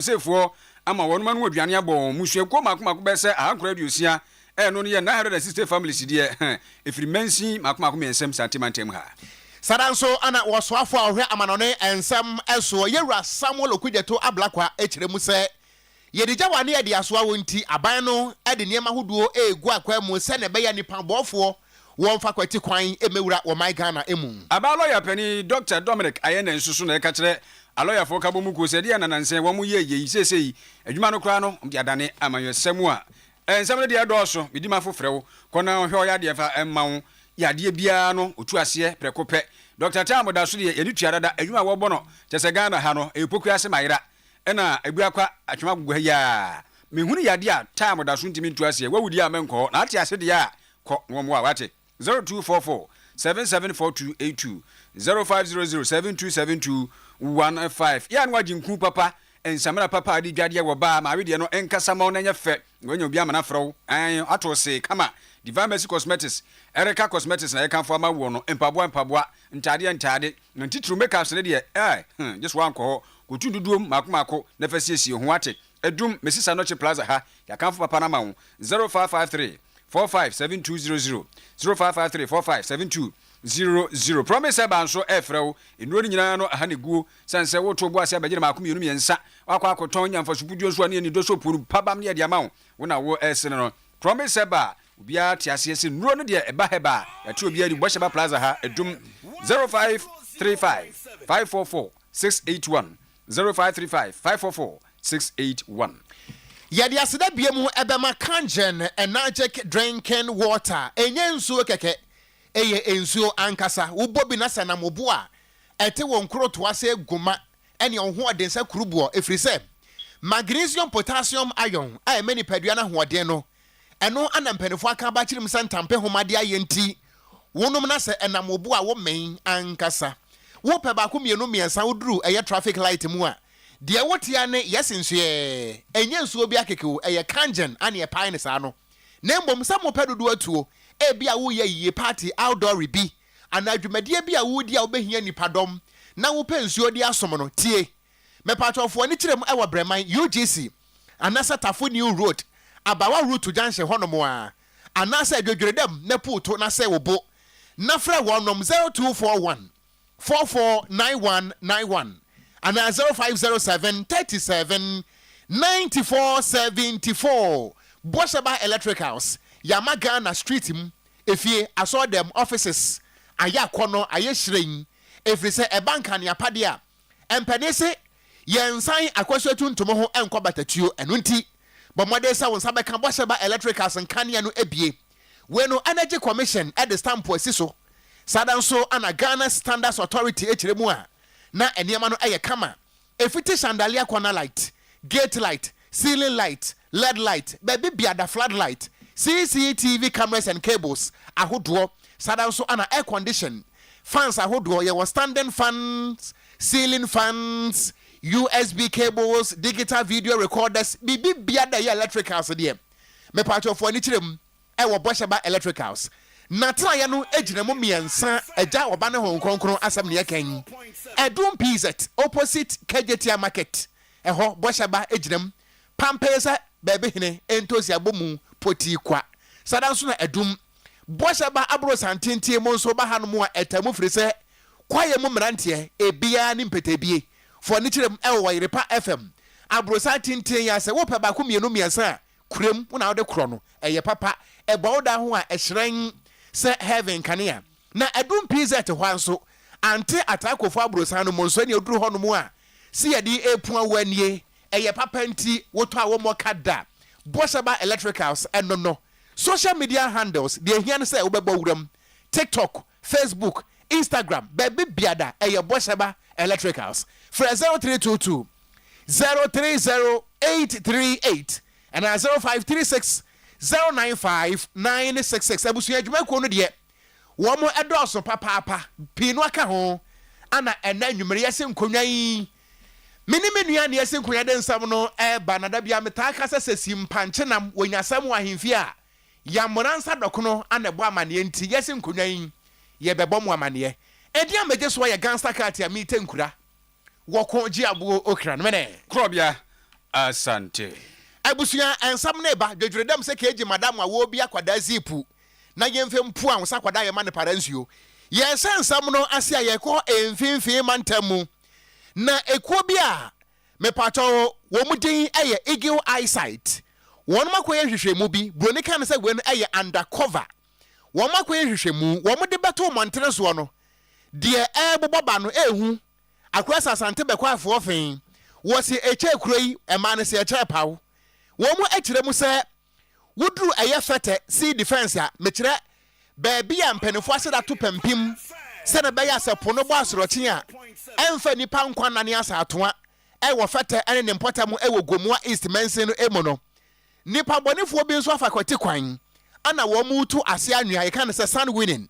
sefo ama wonu manu aduane abɔ musue ko makomako bɛ sɛ ahankora aduosia no ye 960 families die efiri mansi makomako mensem santimantem ha Sadanso ana waswafo ahwe amanone ensem eso yewura Samuel Okudjeto ablakwa ekiremu se yedija wane ye de asoa wonti aban no de niema hoduo egu akwa mu se ne be ya nipa bofo wonfa kwati kwan emewura wo my Ghana emu aba lawyer pani Dr. Dominic Ayene nsusu na eka kire aloya fo kabo mu ko se dia nananse wo mu ye yi sesei adwuma no kra no de adane amanyosem a ensem no de adoso bidima fofrewo kona hwe ya de fa emma yade bia no otu ase prekope Dr. Tamo da so de yedi tuadada adwuma wo bono tese Ghana ha no epoku ase mayira ena ebuakwa atwema gugu ha ya mehunu yade a Tamo da so ntimi ntu ase wawudi amenko na ate ase de ya ko no mo a wate 0244 774282 0500727215 ya nwa jinku papa ensamara papa adi dwade wo ba ma we no enkasa ma no nya fe wonya obi amana frɛw ato se kama Divine Mercy Cosmetics Erika Cosmetics na yekan fo ama wo no empaboa ntade no titru makeups ne de just one ko kotu duduom makomako na fasiesie ho ate edum mesisa noche plaza ha yakan fo papa na ma wo 0553 457200 0553 457200 promise banso efrew enuro nyina no aha ne guo sanse woto bo ase abagire makom yenu miensa wakwa akoton nyamfa subudio so ne ni do so puru pabam ne de ama wo na wo esene no promise ba ubia tiase ese nuro no de eba heba yati obia di bosheba plaza ha edum 0535 544 681 0535 544 681 Yadi asida biemu ebema kanjen energetic drinking water enye nsuo keke eye nsuo ankasa ubobi na sana mobo a ete won kroto ase guma ene ho odensa kurubuo efrise magnesium potassium iron a many padua na hoɔden no eno anampanifo aka ba kirim santampe homade ayenti wonum na se enamobo a wo men ankasa wo pe ba ko mienu miensa woduru eye traffic light mu a de wotia ne yesinsuye enye nsuo bi akekewo eye kangen ane e pine sa no na mbom sa mo pedodo atuo e bia wo ye yie party outdoor bi ana adwumade bia wo di a obehia nipadom na wo pe nsuo di asom no tie me patofo ani kirem e wo breman UGC anasa tafo new road abawa route to junction honomo a anasa adwodworedam na puto na se wo bo na fra wonom 0241 449191 and 0507 37 9474 Boshaba Electricals Yamagana Street efie aso them offices aya kono aye shrein efri se e bank an yapadia empenese yensan akwaso tuntum ho enko batatuo eno nti bomode sa won sabeka Boshaba Electricals nkania no ebie we no Energy Commission at the stamp asiso sadanso ana Ghana Standards Authority echiremu a na eniema no eye kama efiti chandelier corner light gate light ceiling light LED light baby biada floodlight CCTV cameras and cables ahodo sadanso ana air condition fans ahodo ye was standing fans ceiling fans USB cables digital video recorders bibi biada ye electricals de me patcho for ni kirem e wo Boshaba Electricals Natla ya no ejinemu miensa eja oba ne hon kronkron asem ne yekan edum PZ opposite Kejetia market eho Boshaba ejinem pampesa bebe hene entosi abomu poti kwa sadanso na edum Boshaba abro santentie mo nso ba hanom a etamu frise kwaye mu mrantie ebia ni mpetebie for ni kirem Oyerepa FM abro santentie ya se wo pe ba ko mienu miensa kurem wo na wo de kro no eye papa eba da ho a ehran se heaven kania na edum PZ hwanso ante atakofo abrosan no monso ne oduru hono mu a si yedi epu awanie eye papa nti woto a wo mokada Boshaba Electricals no social media handles de hian se obebo wuram TikTok, Facebook, Instagram baby biada eye Boshaba Electricals for 0322 030838 and 0536 095966 abusu adwuma ko no de wo mo edoso papa pinu aka ho ana ena nwumere yese nkonwa yi menua ne yese nkonwa de nsam no ba na da bia meta aka sese simpankenam wonyasam ahemfi a yamoransa dokono ana bo amane nti yese nkonwa yi ye bebo mo amane edi amege so ye gangster card ya mi tenkura wo ko ji abo okra no mene krobia Asante. Abusuya ensam na eba dwedwedam se keji madam a wo bi akwada zipu na yemfe mpu a sa kwada ye ma ne paransuo ye ensam no ase a ye ko emfimfim mantamu na ekuo bi a mepato wo mudin eye eagle eyesight won makoye hwehwemu bi broni kan se gwen eye undercover won makoye hwehwemu wo mode beto montere so no de boba no ehu akwasa sante bekwa afo ofin wo se eche kuroi ema ne se eche pawo wo mu ekire mu se wuduru eye fete sea defense a mekire baabi a mpanifo aseda to pampim se na beya se pono bo asorochi a emfa nipa nkwa nane asa atoa wo fete ene ne mpotam wo gomua east mensin no emo no nipa bonifo bi nso afa kwati kwan ana wo mu tu ase anua ye kan se sun winning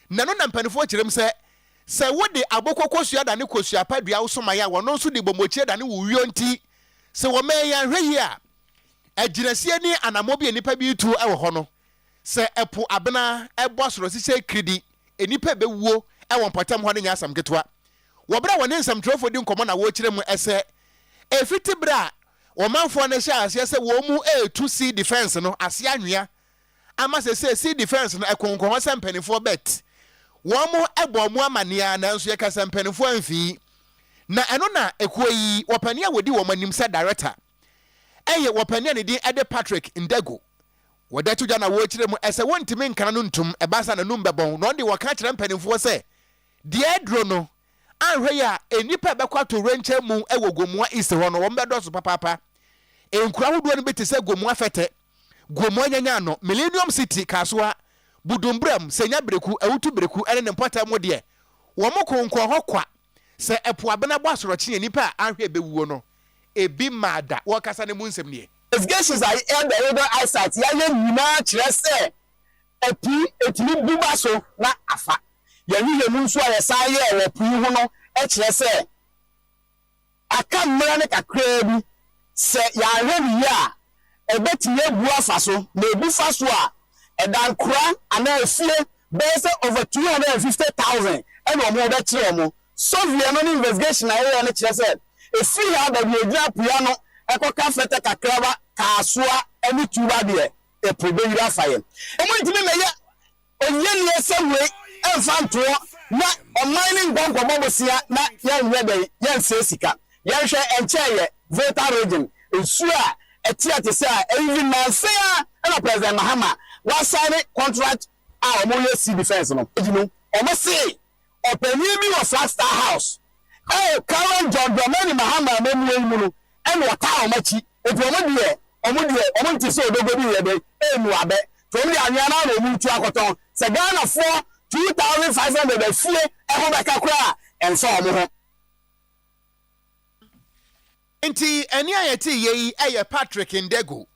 nano na mpanifo kirem se wode abokokosua da ne kosua padua wo soma ya wono nso de bomochie da ne wo wionti se wo meya hweyi a agirasie ni anamobi enipa bi tu ewo ho no se epo abena ebo soro sise kridi enipa bewuo ewo mpatam ho ne nya asam ketwa wo bra woni nsam trofo di nkomo na wo kirem ese efiti bra wo manfo na sha ase se wo mu etu sea defense no ase anwea ama se sea defense no ekonkonho se mpanifo bet womo ebo mu amania na nso ye kasa mpanifo amfi na eno na ekoyi wopania wodi wo manim se director eye wopania ne din ede Patrick Ndego wodatu jana wo kirem ese wontimi nkana no ntum ebasa na numbebon no de woka kire mpanifo se de edro no anhwe ya enipa bekwato renche mu ewo gomua east ho no wo mbedo so papapa enkura hodo no betise gomua fete gomua nyanya no Millennium City kasoa budumbram senya breku ewutu breku ene ne mpota mu de wo mo konkon hokwa se epo abena bo asorochi enipa anhwe bewuo no ebi mada wo kasa ne mu nsem ne investigations are in the Eagle eyesight ya ye nyina kire se etimi buba so na afa ya hihye mu nso a yesan ye wo pui ho no e kire se aka mmara ne kakra bi se ya hwe ni ya ebetimi ebu afa so na ebu fa so a edan kura ana efie base over 250,000 and o mo be kire mo so vie no investigation na ye ne kire se efie ha da bi edra pua no ekoka fete kakraba kasoa eni tuba de e probeyira faye emo ntimi meye onye ne sewe enfanto na o mining bank o mobosia na yenwe de yense sika yenhwe encheye voter region ensua etiate se a even na fair na president Mahama wa sign contract a o mo ye sea defense no ejinu o mo say opani bi of Flagstaff House current John Dramani Mahama memu emu no ene wata o machi ebi o mo nti so odogodi ye be enu abe to mi anya na no mu tu akoton se Ghana for 2,500 efie e ho be kakra enso o mo ho nti eni ayeti yeyi eye Patrick Ndego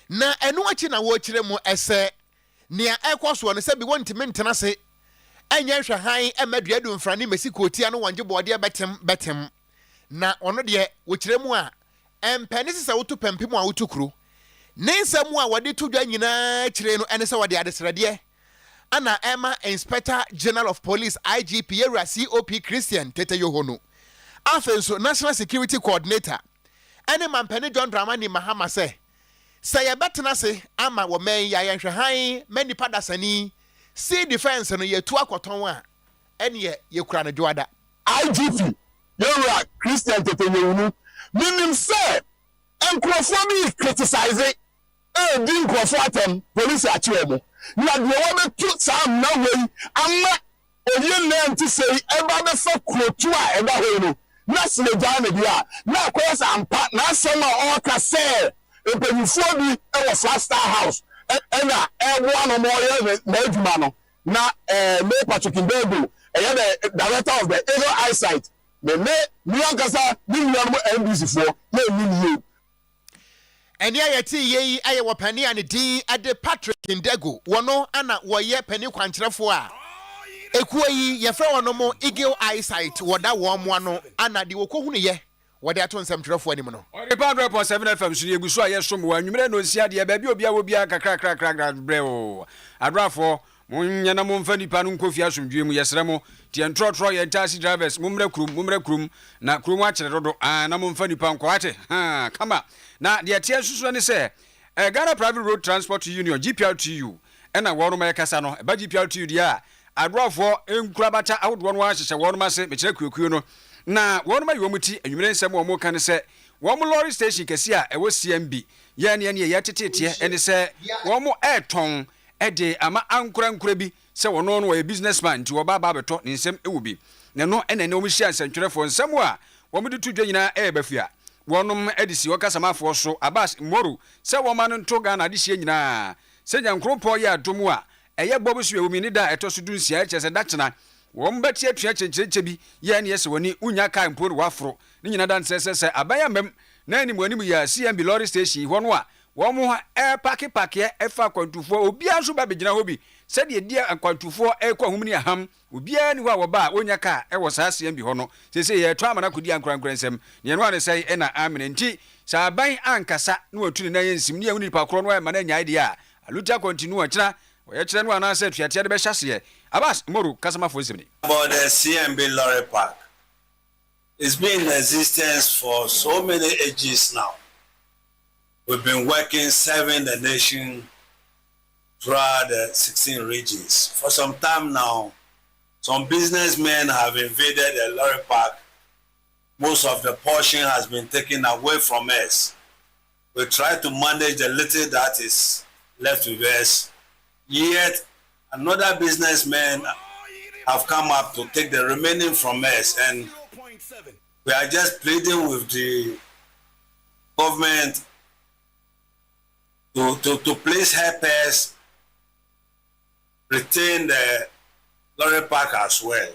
na enu achi na wo kire mu ese nia ekoso no se bi wontimi ntena se enye hwe han emaduadu mfrani mesikotia no wonje bode betem na ono de wo kire mu a empani se wotu pempem a wotu kuro nensam a wode to dwa nyina kire no ene se wode adesrade ana Emma Inspector General of Police IGP Yera COP Christian Tete Yohono afenso National Security Coordinator ene mampani John Dramani Mahama se ye betena se ama wo men ya yenhwe han mani padasani sea defense no yetu akoton a ene ye kura ne dwada IGP Yera Christian Tete Yohono minim se enkrofo bi criticize di nkrofo atem police achiemo na de wo betu sam na wei ama oye na nti sei eba be fa krotu a eba ho no na sile jana bia na akwesa ampa na asema o ka se epanyifo bi e wo Flagstaff House na ewo no mo ye na adwuma no na me Patrick Ndego eye the director of the Eagle eyesight me ankasa ni nua mo NBC fo na eni ni eni ayeti yeyi aye wopani ane din ade Patrick Ndego wono ana woye pani kwankyerefo a ekuo yi ye fra wono mo Eagle eyesight woda wo mo ano ana de wokohunu ye wode ato nsam twerefo anim no Oyerepa 7 FM so yeguso aye som wa nwumere no nsia de ba bi obia wo bia kakra breo adrafo munya na momfa nipa no nkofia asomdwe mu yesere mo tie ntrotro ye taxi drivers mumre krum na krum akere dodo na momfa nipa nko ate kama na de tie susu ne se Ghana Private Road Transport Union GPRTU ena wono ma yakasa no ba GPRTU dia adrofo enkurabata ahodo no ahyehyɛ wono ma se mekire kuekuo no na wono ma yomuti anwumere nsɛm wo mo kan se wo mo lorry station kesi a ɛwɔ CMB ye ne ye tetetete ene se wo mo eton ede ama ankura bi se wono no ye businessman nti wo ba beto ne nsɛm ewu bi ne no ene ne wo hyia nsɛntwerefo nsɛm a wo mo de to dwa nyina bafia wonom edisi wakasamafo so abas moru se wo ma no nto Ghana de hie nyina se nyankropo ya adomu a eye bobusu ewumi ni da etoso dunsia kyese dachena wo mbati atua kyenkyereke bi ye ne yese woni unya kai mpo ne wafro ni nyina dan se abaya mem na animu ya CMB lorry station ho no a wo mo pake efa kwantufo obia so ba begina hobi se de dia kwantufo ekwa humni aham obia ni ho a wo ba onya ka e wo sa CMB ho no se ye to amana kodi ankurankura nsem ne no ane sai e na amene nti sa ban ankasa na watuni na yensim ne yuni pa kro no e mana nya ide a aluta continue akira we kire no ana sa tuatia de be hyase abas moru kasama fo nsem ni about the CMB lorry park. It's been in existence for so many ages now. We've been working serving the nation throughout the 16 regions. For some time now, some businessmen have invaded the lorry park. Most of the portion has been taken away from us. We try to manage the little that is left with us. Yet, another businessman have come up to take the remaining from us, and we are just pleading with the government to please help us retain the lorry park as well.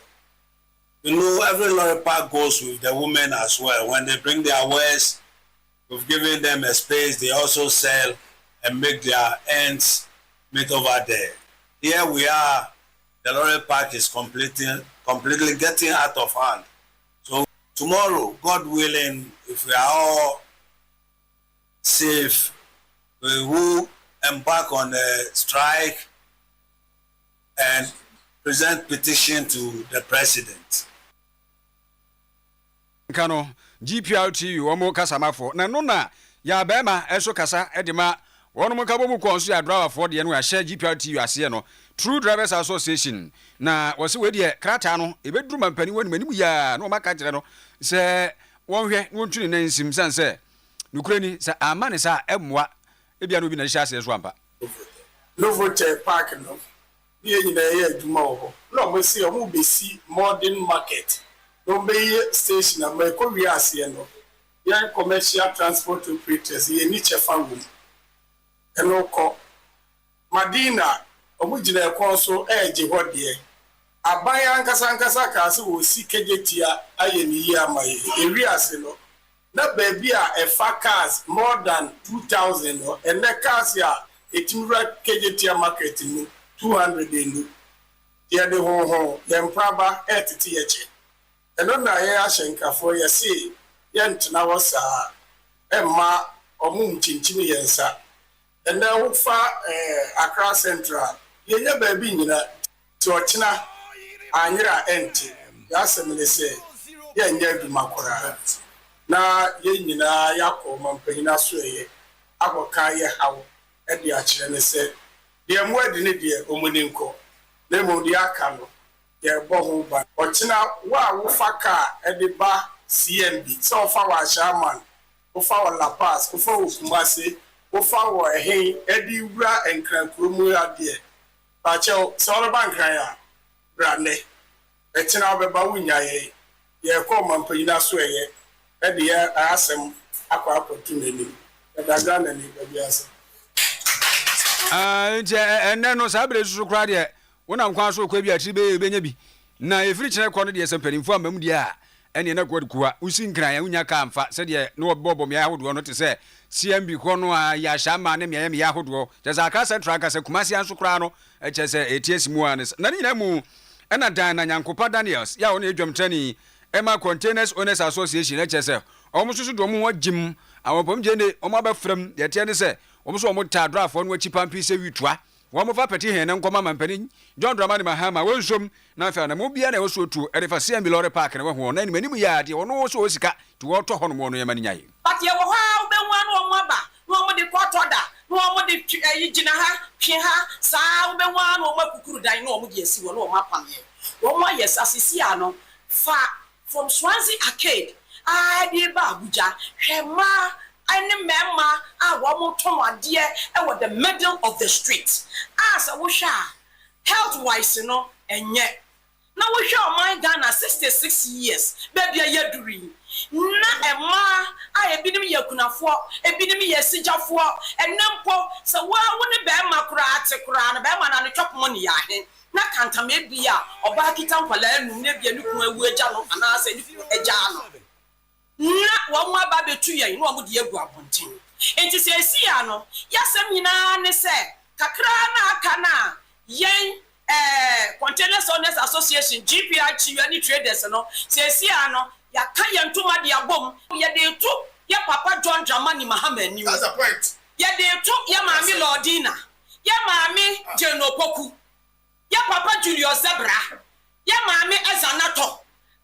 You know, every lorry park goes with the women as well. When they bring their wares, we've given them a space. They also sell and make their ends meet over there. Here we are. The lorry park is completely getting out of hand. So tomorrow, God willing, if we are all safe, we will embark on a strike and present petition to the president. Kano GPRTU omo kasamafo na no na ya bema eso kasa edema wono mo kabo mu konso ya driver for de no ya share GPRTU ase no True Drivers Association na wose we de krata no ebeduru mampani woni manimu ya no maka kire no se wonhwe wontuni na nsim sanse nukurani se amane sa emwa ebia no bi na hye ase so ampa no vote park no ye nyina ye adwuma wo no mo se o mo besi modern market no be station na me ko wi ase no yan commercial transport operators ye ni chefa wo eno ko Madina omugina ekonso eje hodie abaya ankasa ka se wo sikejetia ayeni yi amaye ewi ase no na baby a efa cars more than 2000 no and the cars ya etimura kejetia market no 200 enu ya de ho yempraba etiti yeche eno na ye ahyenkafo ye se ye ntena wosa emma omum chinchin yensa and then wo fa Accra Central ye baby nyina ti ochina anyira enti ya semele se ye nya adwumakora na ye nyina yakọ mampanyina so ye akoka ye hawo e de a kire ne se de mu adi ne de omuninko na mu de aka no ye bo ho ba ochina wa wo faka e de ba CMB so fa wa shaman wo fa wa La Paz wo fa wo Kumasi wo fa wo ehin e de wura enkrankuro mu ade ba che so ba nkran ya brane e tina obeba wunya ye ko mampanyina so ye edi ya asem akwa apotu neni daga na ni baby asa nje enne no sabre susu kra de wona nkwa so kwa bi ati be nya bi na efiri kire kɔ no de sempanimfo amam de a ene na kɔ kuwa usi nkran ya unya ka amfa se de no bobo me ahodo no te se CMB kɔ no a ya shama ne me ya ahodo je za aka central aka se Kumasi anso kra no e che se etiesimu anes na ni na mu ena dan na Nyankopa Daniels ya wona edwamtani Emma Containers Owners Association HSF omo susu do mo wagim awopom je ne omo abafram de tie ne se omo so omo ta draft no achi pampi se witua wo mo fa peti hen nkoma mampani John Dramani Mahama wonsom na fa na mo bia na wo so tu erefa CMB Lorry Park na wo ho na ni manimu ya de wo so osika ti wo to ho no mo no yema nyaye but ye wo ha wo be wan wo mo aba no mo de koto da no mo de yi gina ha twe ha saa wo be wan wo makukuru dan no mo de asi wo no mo apam ye wo mo yes asisi ano fa from Swansea Arcade de ba Abuja hwema any memma wo tom ade e wo the middle of the street as a wo sha health wise no enye na wo hwa my Ghana 66 years baby ayaduri na ema ebinim yakunafo ebinim yesigafo enempo se wo ne be makura ate kura na be ma na ne chop money ya he na kantama bia oba kita nkwala anu ne bia ne ku awu agya no ana ase ne ku agya no na wo mwa ba betu yen no mo de agu abonten enti se esi ya no yasem nyina ne se kakra na aka na yen Containers Owners Association GPR any traders no se esi ya no ya ka yen tuma de abom ye de tu ya papa John Dramani Mahama ni That's the point. ye de tu ya mami Lordina ya mami Jenopoku ya papa Julius Zebra ya mami Ezanato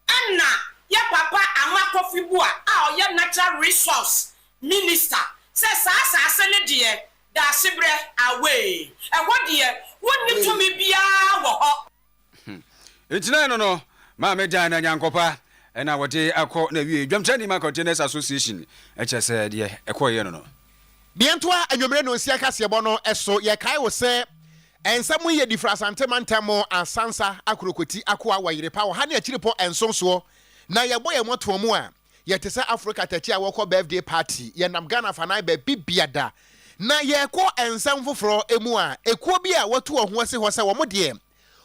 anna ya papa Amako Fibua ya natural resource minister se sa ne de da sibre away e wode wonni to me bia wo ho Etina no ma me dan na nyankopa na wode akọ na wie dwamtani ma Containers Association echese de ekoye no Bientwa anwumre no nsia kasebo no eso ye kai wo se ensamu ye difrasante mantamo asansa akrokoti akwa Oyerepa wo ha na achiripo ensonso na ye boye moto mu a ye tese Africa tachi a woko birthday party ye nam Ghana fanai be bibiada na ye ko ensam foforo emu a ekuo bi a watu ho ase ho se wo de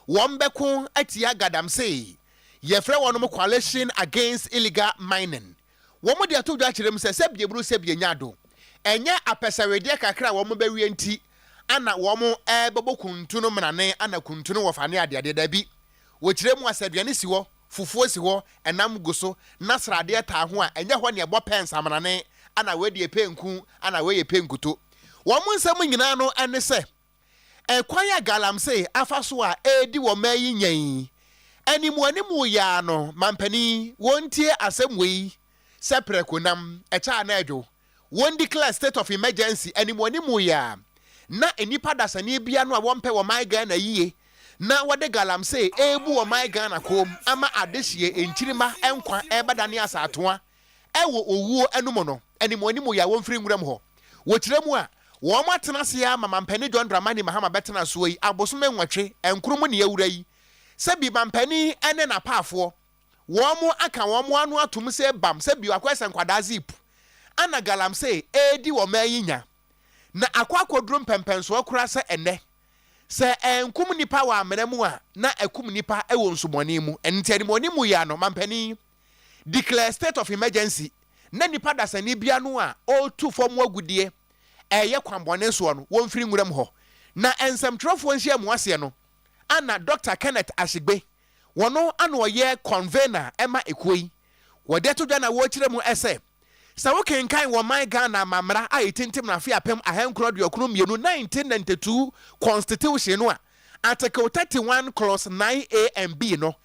wombeko atia gadam sei ye frɛ wonom coalition against illegal mining wo de atodwa kyerem se sebie buru sebie nyado enye apesawede kakra wo be wie nti ana wo mo bebo kuntu no mnane ana kuntu no wofane ade da bi wo kyerem asaduane si wo fufuo si ho enam guso nasrade ta ho a enye ho ne ebo pens amnane ana we de penku ana we ye penkuto wo mo nsam nyina no ene se ekwan ya galamse afaso a edi wo mayi nyan animu ya no mampani wontie asemwe sepre konam echa na edwo won declare state of emergency animu ya na enipa dasani bia no a wompe wo my Ghana yie na wode galamse ebu wo my Ghana kom ama adehie enchirima enkwa ebadane asatoa ewo owuo enumo no animu ya won firi nwuram ho wo kiremu a wo matena se ya mampani John Dramani Mahama betena so yi abosome nwatwe enkromo ne yawura yi sebi mampani ene na paafo wo mo aka wo mo anu atum se bam sebi akwese nkwada zip ana galamse edi wo mayinya na akwakodro mpempenso akura se ene se enkum nipa wa amremu a na akum nipa ewo nsumoni mu enti moni mu ya no mampani declare state of emergency na nipa dasani bia no a all two form agudie eye kwambone so no wo mfiri nwuram ho na ensem trofo nhia mu ase no ana Dr. Kenneth Ashigbe wono ana oye convener ema ekoi wode to dwa na wo kire mu ese sa wo kenkan wo my Ghana mamra a etintim na afia pem ahenkro de okunu mienu 1992 constitution no a article 31 clause 9A and B no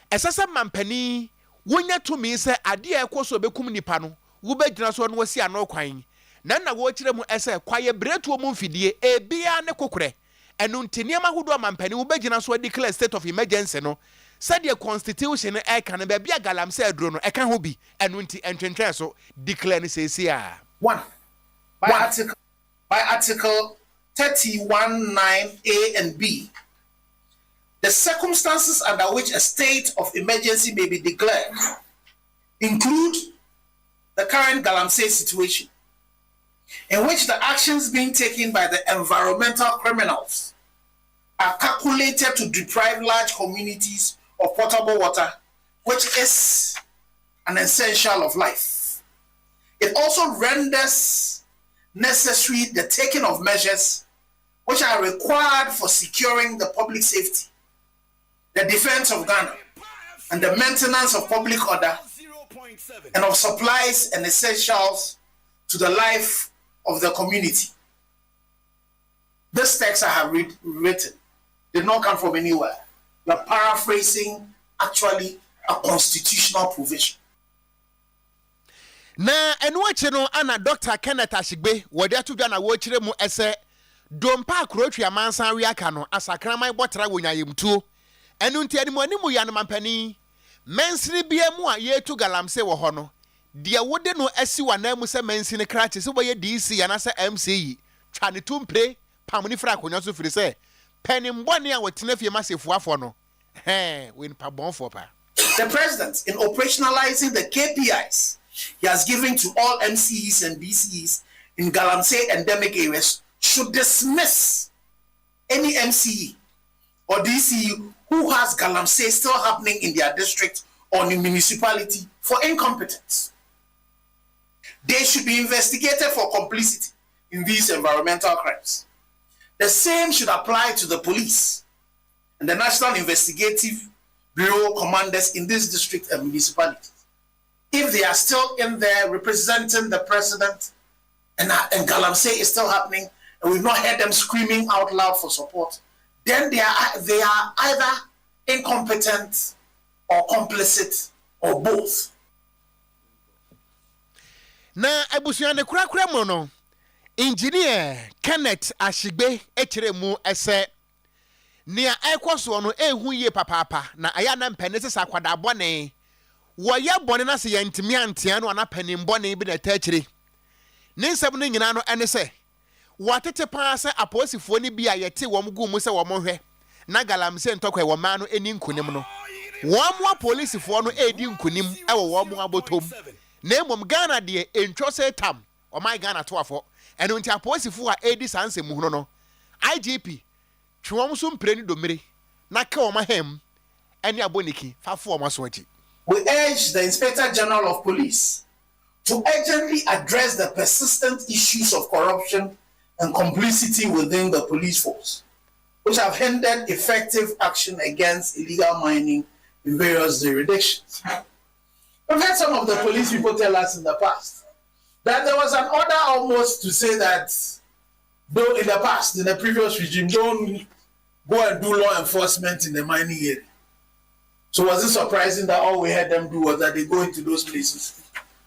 esese mampani wonya to me se ade ekoso bekum nipa no wo begina so no wasi ano kwan na wo kire mu ese kwaye bretuo mu mfidie ebia ne kokore enu nteniama hodo mampani wo begina so declare state of emergency no said the constitution e kan be bia galamse adro no e kan ho bi enu nti entwentwe so declare ni sesia 1 by article 31(9)(a) and b, the circumstances under which a state of emergency may be declared include the current galamsey situation, in which the actions being taken by the environmental criminals are calculated to deprive large communities of potable water, which is an essential of life. It also renders necessary the taking of measures which are required for securing the public safety, the defense of Ghana, and the maintenance of public order, and of supplies and essentials to the life of the community. this text I have written did not come from anywhere. You're paraphrasing actually a constitutional provision. Na enwache no ana Dr. Kenneth Ashigbe wode atudwa na wo kire mu ese dompa akrotwi amansan wi aka no asakramai botra wonyayemtuo enu nti animu animu ya no mampani mensiri bia mu a yetu galamse wo ho no de wode no asi wanamu se mensini krache se boye DC ya na se MCE twane tumpre pamuni fra akonya so firi se penimbone a wotena fie masefu afo no we pa bonfo pa. The president, in operationalizing the KPIs he has given to all MCEs and DCEs in Galamsey endemic areas, should dismiss any MCE or DCE who has Galamsey still happening in their district or in municipality for incompetence. They should be investigated for complicity in these environmental crimes. The same should apply to the police and the National Investigative Bureau commanders in this district and municipalities. If they are still in there representing the president and Galamsey is still happening and we've not heard them screaming out loud for support, then they are either incompetent or complicit or both. Na abusuane kura mo no engineer Kenneth Ashigbe ekire mu ese nia ekwoso no ehu ye papapa na aya na mpene se sakwada bone wo ye bone na se yantimi antia no na panim bone bi na taachire ne nsem no nyina no ene se watete pa se aposifo ni bia yete wo mgu mu se wo hwe na Galamsey ntokwa wo ma no eni nkunim no wo mo polisifo no edi nkunim e wo mo abotom na emom Ghana de entwo se tam o my Ghana to afo eno nti aposifo a edi sanse mu no no IGP twom so mpre ni domire na ka o ma hem eni aboniki fafo o ma so achi. We urge the Inspector General of Police to urgently address the persistent issues of corruption and complicity within the police force, which have hindered effective action against illegal mining in various jurisdictions. We've had some of the police people tell us in the past that there was an order almost to say that, though in the past, in the previous regime, don't go and do law enforcement in the mining area. So was it surprising that all we had them do was that they go into those places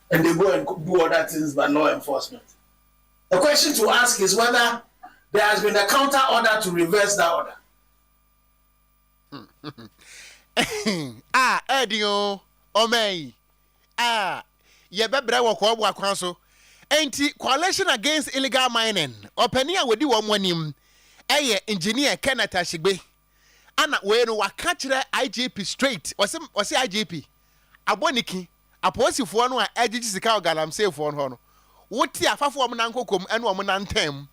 and they go and do other things but law enforcement? The question to ask is whether there has been a counter order to reverse that order. Edio, Omei. Ye bebre wo ko bua kwan so. Enti coalition against illegal mining. Opani a wedi wo mwanim. Eye engineer Kenneth Ashigbe. Ana we no waka kire IGP straight. Wose IGP. Aboniki. Aposifo no a agigi sika o Galamsey fo no no. Woti afafo om na nkokom ene om na ntem.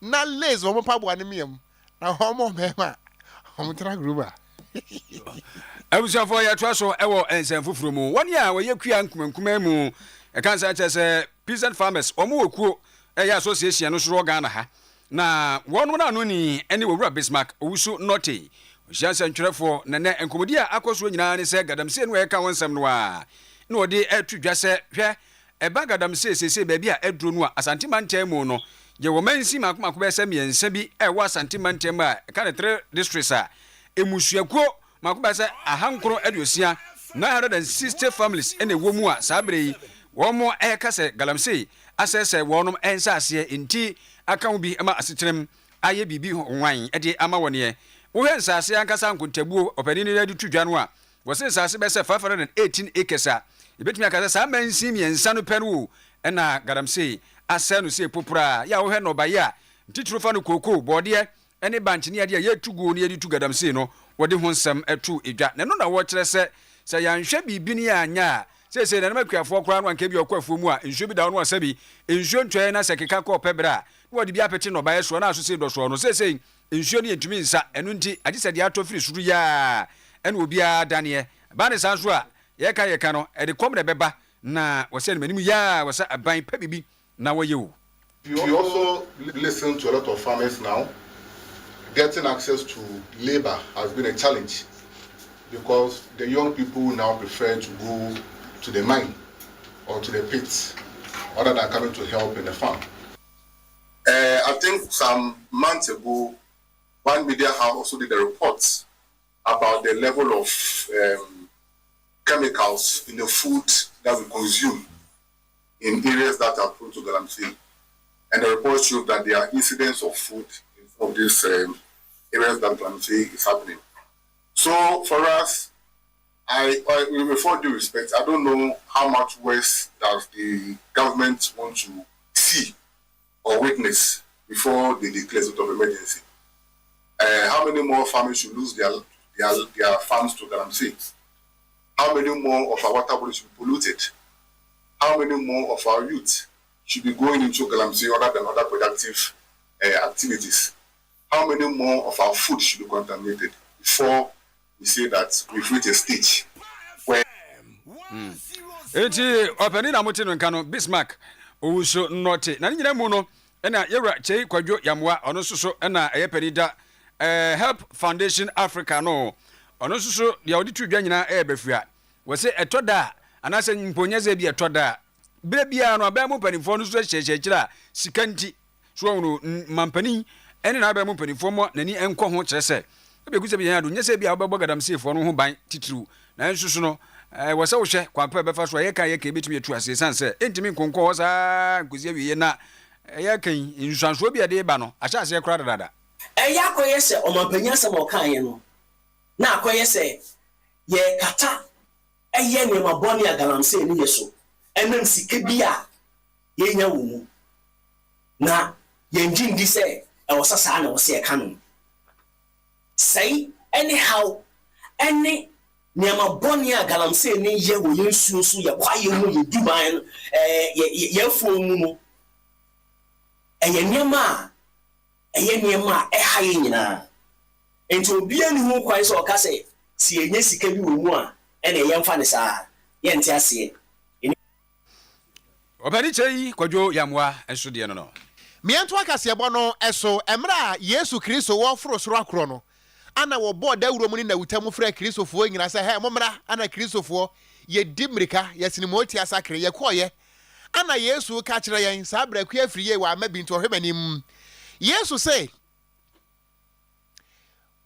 Na lazy om pabo ane miem. Na homo mema. Om tra gruba. Abusafo ya twaso ewo ensen fufuru mu. Woni a we yakua nkumankuma mu. E kan sa chese peasant farmers omo wokuo eya association no so Ghana ha. Na wonu na no ni ene wowura Bismarck owusu Norte. Ohyansa ntwerefo nene enkomodi a akoso nyina ne se Galamsey no e ka wonsem no a. Na odi atudwa se hwe eba Galamsey sese ba bi a eduro no a asantemantam mu no je wo mansi makoma ko be se miensa bi e wa asantemantam a ka ne 3 districts a emusuakuo makoma se ahankoro aduosia 960 families ene wo mu a sabre yi wo mo e ka se Galamsey asese wonom ensase enti aka bi ama asetrem aye bibi hwan ede ama wone wo hwe nsase ankasa nkontabuo opani ne adu tudwa no a wo se nsase be se 518 acres a ebetumi akasa sa mansi miensa no penu ena Galamsey asa no se popura ya wo hwe no baye a tituru fa no koko bode ene banch ne ade ya tugu ne ade tu Galamsey no wode ho nsam atu edwa ne no na wo kire se ya nhwe bibi ne anya se na makuafo kora no anka bi okwafuo mu a nhwe bi da no asabi nhwe ntwe na sekeka ko pebra wode bi apete no baye so na aso se do so no se nhwe ne ntumi nsa enu nti agise de ato firi suru ya ene obi a dane ba ne sanso a yeka no e de komre beba na wose ne manimu ya wose aban pa bibi na woye wo. You also listen to a lot of farmers now. Getting access to labor has been a challenge because the young people now prefer to go to the mine or to the pits other than coming to help in the farm. I think some months ago, one media house also did a report about the level of chemicals in the food that we consume in areas that are prone to galamsey. And the report showed that there are incidents of food in some of these areas that galamsey is happening. So for us, with all due respect, I don't know how much worse does the government want to see or witness before they declare state of emergency. How many more farmers should lose their farms to galamsey? How many more of our water bodies should be polluted? How many more of our youth should be going into galamsey other than other productive activities? How many more of our food should be contaminated before we say that we've reached a stage where... Eti openi na muti no nka no Bismarck owuso note na nyina mu no na yewra chei kwadwo yamwa ono soso na eyepeni da Help Foundation Africa no ono soso dia odi tudwa nyina befua we se etoda anase mponyeze bi etoda bere bia no aba mu panifo no so hyehyekyira sikanti so wono mampani ene na aba mu panifo mo nani enko ho kyere se ebekuze bi nyado nyese bia obebo gadamsefo no ho ban titru na nsusu no wasa wo hwe kwampa befa so ye kan ye kan betumi etu ase sanse entimi nkonko ho sa nkuzie wi ye na ye kan nsuanso bia de ba no acha ase kura dada ya koye se omampanya se mo kan ye no na koye se ye kata eye ne maboni agalamse ni yeso enam sike bia ye nya wo mu na ye njindi se e wo sasa na wo se kan say anyhow any niama boni agalamse ni ye wo yensusu ye kwaye mu ye duban ye fomu mu eye niama haye nyina enti obi ani hu kwan so ka se si enye sika bi wo mu a ene ye mfa ne saa ye nte ase obani chei kwadwo yamwa enso de no miento akase ebo no eso emra Yesu Kristo wo foro soro akoro no ana wo bo da wuro mu ni na wutamu fra Kristofo nyina se he momra ana Kristofo ye dimrika ye sinimoti asakre ye koye ana Yesu ka kire yen sa bra ku afiri ye wa mabinto hwemanim Yesu say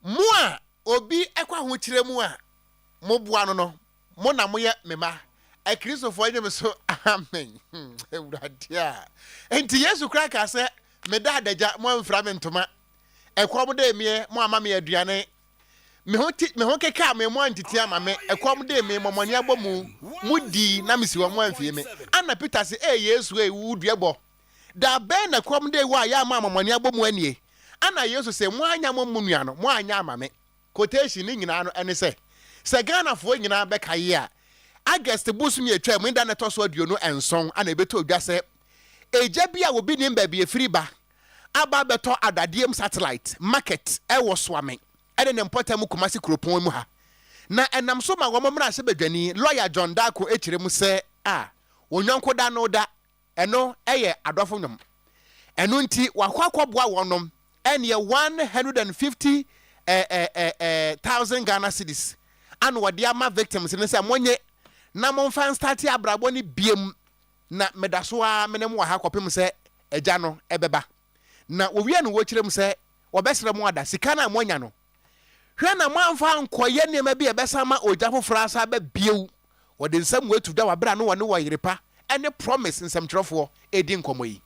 mua obi ekwa ho kire mu a mo boa no mo na mo ye mema e Kristofo nyem so amen ewuradia enti Yesu kra ka se me da adaja mo amfra me ntoma ekwom de me mo ama me aduane me ho keka me mo antiti ama me ekwom de me momoni abomu mudi na mesiwa mo amfie me ana Peter se Yesu wu duebo da ben na kwom de wa ya ama momoni abomu anie ana Yesu se mo anya mo munua no mo anya ama me quotation ni nyina no ene se Ghana fo nyina be kaye a August busumi etwa mu nda na toso aduonu enson ana ebeto odwa se eja bia wo bi nim ba bi efiri ba aba beto adadiem satellite market ewo swame ene ne mpota mu kumasi kropon mu ha na enam so ma wo mmra se badwani lawyer John Dako ekire mu se onyanko da no da eno eye adofo nyom eno nti wakwakwaboa wonom ene 150,000 Ghana cedis and wadi ama victims ne se monye na monfan start abrabo ni biem na medasoa menem wa ha kopem se eja no ebeba na owie no wo kirem se wobesere mu ada sika na monya no hwe na manfa nkoye ne ma bi ebesa ma oja fofra asa ba biew wode nsam wetu da wabra no wone Oyerepa ene promise nsam trofo edi nkomo yi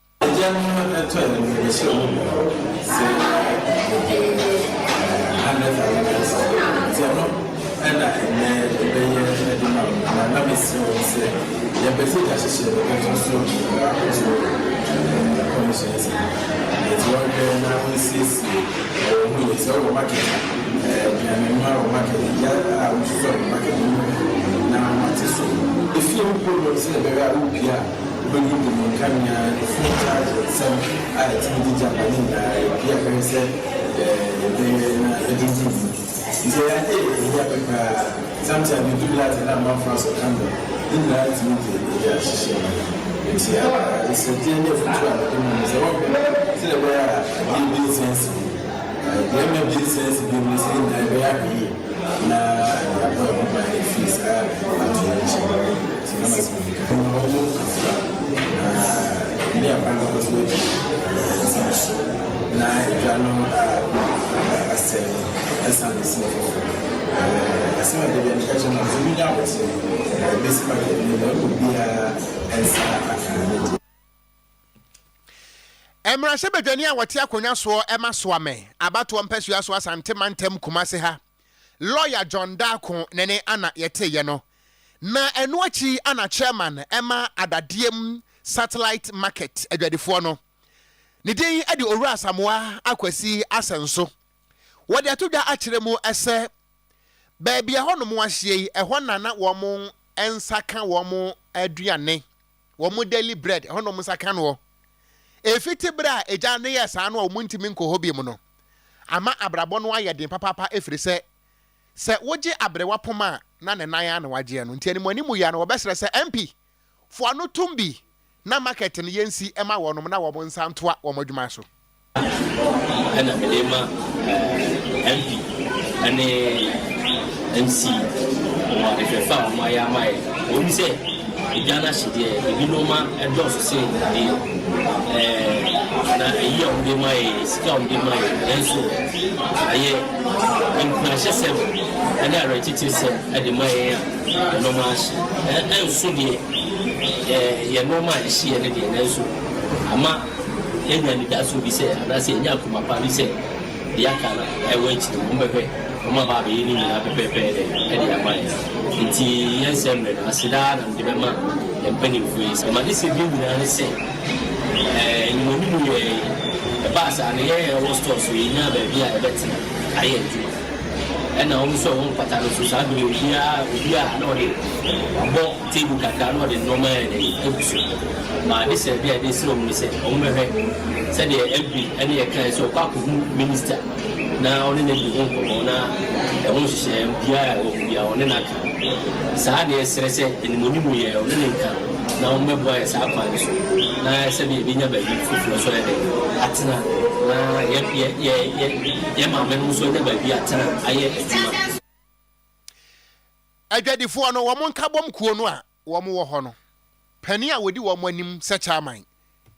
sometimes we do that in our France or Canada. In that, it's a danger for 12. It's a very business. They may be sensible, we say, that we are here. Now, I don't know my fees are Jano as a Sunday. I see the education of the media was basically Emra Sebedani a wate akonya so ema soame abato mpesua so asante mantem kumase ha lawyer John Dako nene ana yete ye no na eno achi ana chairman ema adadiem satellite market adwadefo no ne den ade owura samoa akwasi asenso wode atodwa akire mu ese baabi a hono mu ahye ehɔ nana wo mo ensaka wo mo aduane wo mo daily bread hono mu saka no efiti bra eja ne yesa no wo ntimi nkoho bi mu no ama abrabɔ no ayɛ den papa efiri sɛ woje abrewa poma na ne nan ya na waje no nti ani mo animu ya no wobɛsrɛ sɛ MP fo ano tumbi na market no yensi ema wo no na wo mo nsantoa wo mo dwuma so ana melema MP ane MC wa efefa ma ya mai oni se Ghana shide ebi no ma endorse say na eyi on dey mai sika on dey mai enso aye inflation se and I rate it say at the mai no ma enso dey ye no ma shi e dey enso ama enya ni da so bi say na say enya kuma pa bi say ya kana e wait to mbebe Oma baby ni na pepe edi amai nti yensem re asida na de bema e pani fuis ma dis bi na se ni mo ni ye e pasa na ye wo store so nya ba bia e beti aye ju na o so won patalo so sa bi obia na o de abo tebu kaka na o de normal e busu ma dis bi a dis o mu se o mu he se de every any e kan so kwa ku minister na oni na di hon ko na e won hye bia o bia oni na ka sa na esrese enimoni mu ye oni nka na o mebo ya sa kwa so na se bi nya ba bi fufu so le atena na ye ma me no so de ba bi atena aye atuma adwadifo no wo mo nka bom kuo no a wo mo wo ho no pani a wodi wo mo anim se chairman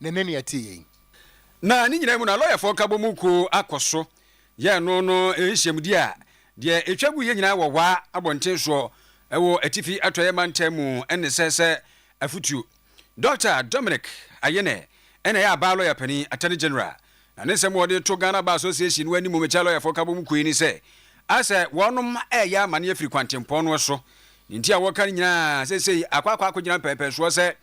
ne ne ate yen na ni nyina mu na lawyer for ka bom kuo akoso ye no ehyiamdi a de etwagu ye nyina wa abonten so ewo atifi atoye mantamu enne sese afutu Dr. Dominic Ayene ene ya ba lawyer pani attorney general na ne sem wode to Ghana Bar Association wani mu mecha lawyer for kabom kuini se ase wonom ya mane afiri kwantempon no so nti a woka nyina sese akwakwa akogina pepe so se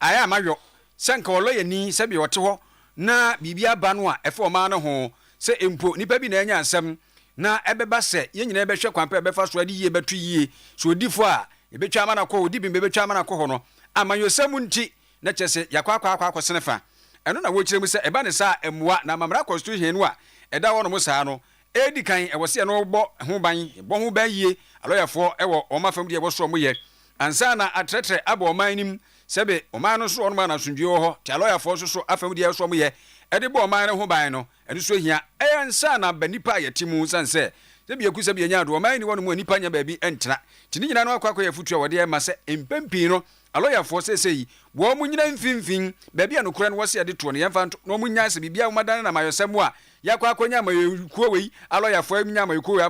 aya mayo senka lawyer ni se bi wote ho na bibia ba no a efo ma no ho se empo nipa bi na anya asem na ebeba se ye nyina ebehwe kwampa ebefa so ade ye betu yie so odifo a ebetwa ama na ko odi bi ebetwa ama na ko ho no amanyosam nti na kyese yakwa senefa eno na wo kyeremu se eba ne sa emwa na mamra constitution no a eda wo no mo saa no edi kan ewose no bo ho ban yie aloyafo ewo omafam de eboso mo ye ansa na atretre aba oman nim sebe oman no so ono ma na sundwe ho ti aloyafo so afam de eboso mo ye ede bo oman ho ban no ede so hia ansa na banipa yetimu sanse sebi ekusa bi nya ado oman ni wono mu anipa nya ba bi entena ti ni nyina no akwa yafutu a wode e ma se empempi no aloyafo sesei wo mu nyina mfimfin ba bia no kura no wose ade to no yemfa no mu nya se bibia umadane na mayosem a yakwa akonya mayekuo wei aloyafo nya mayekuo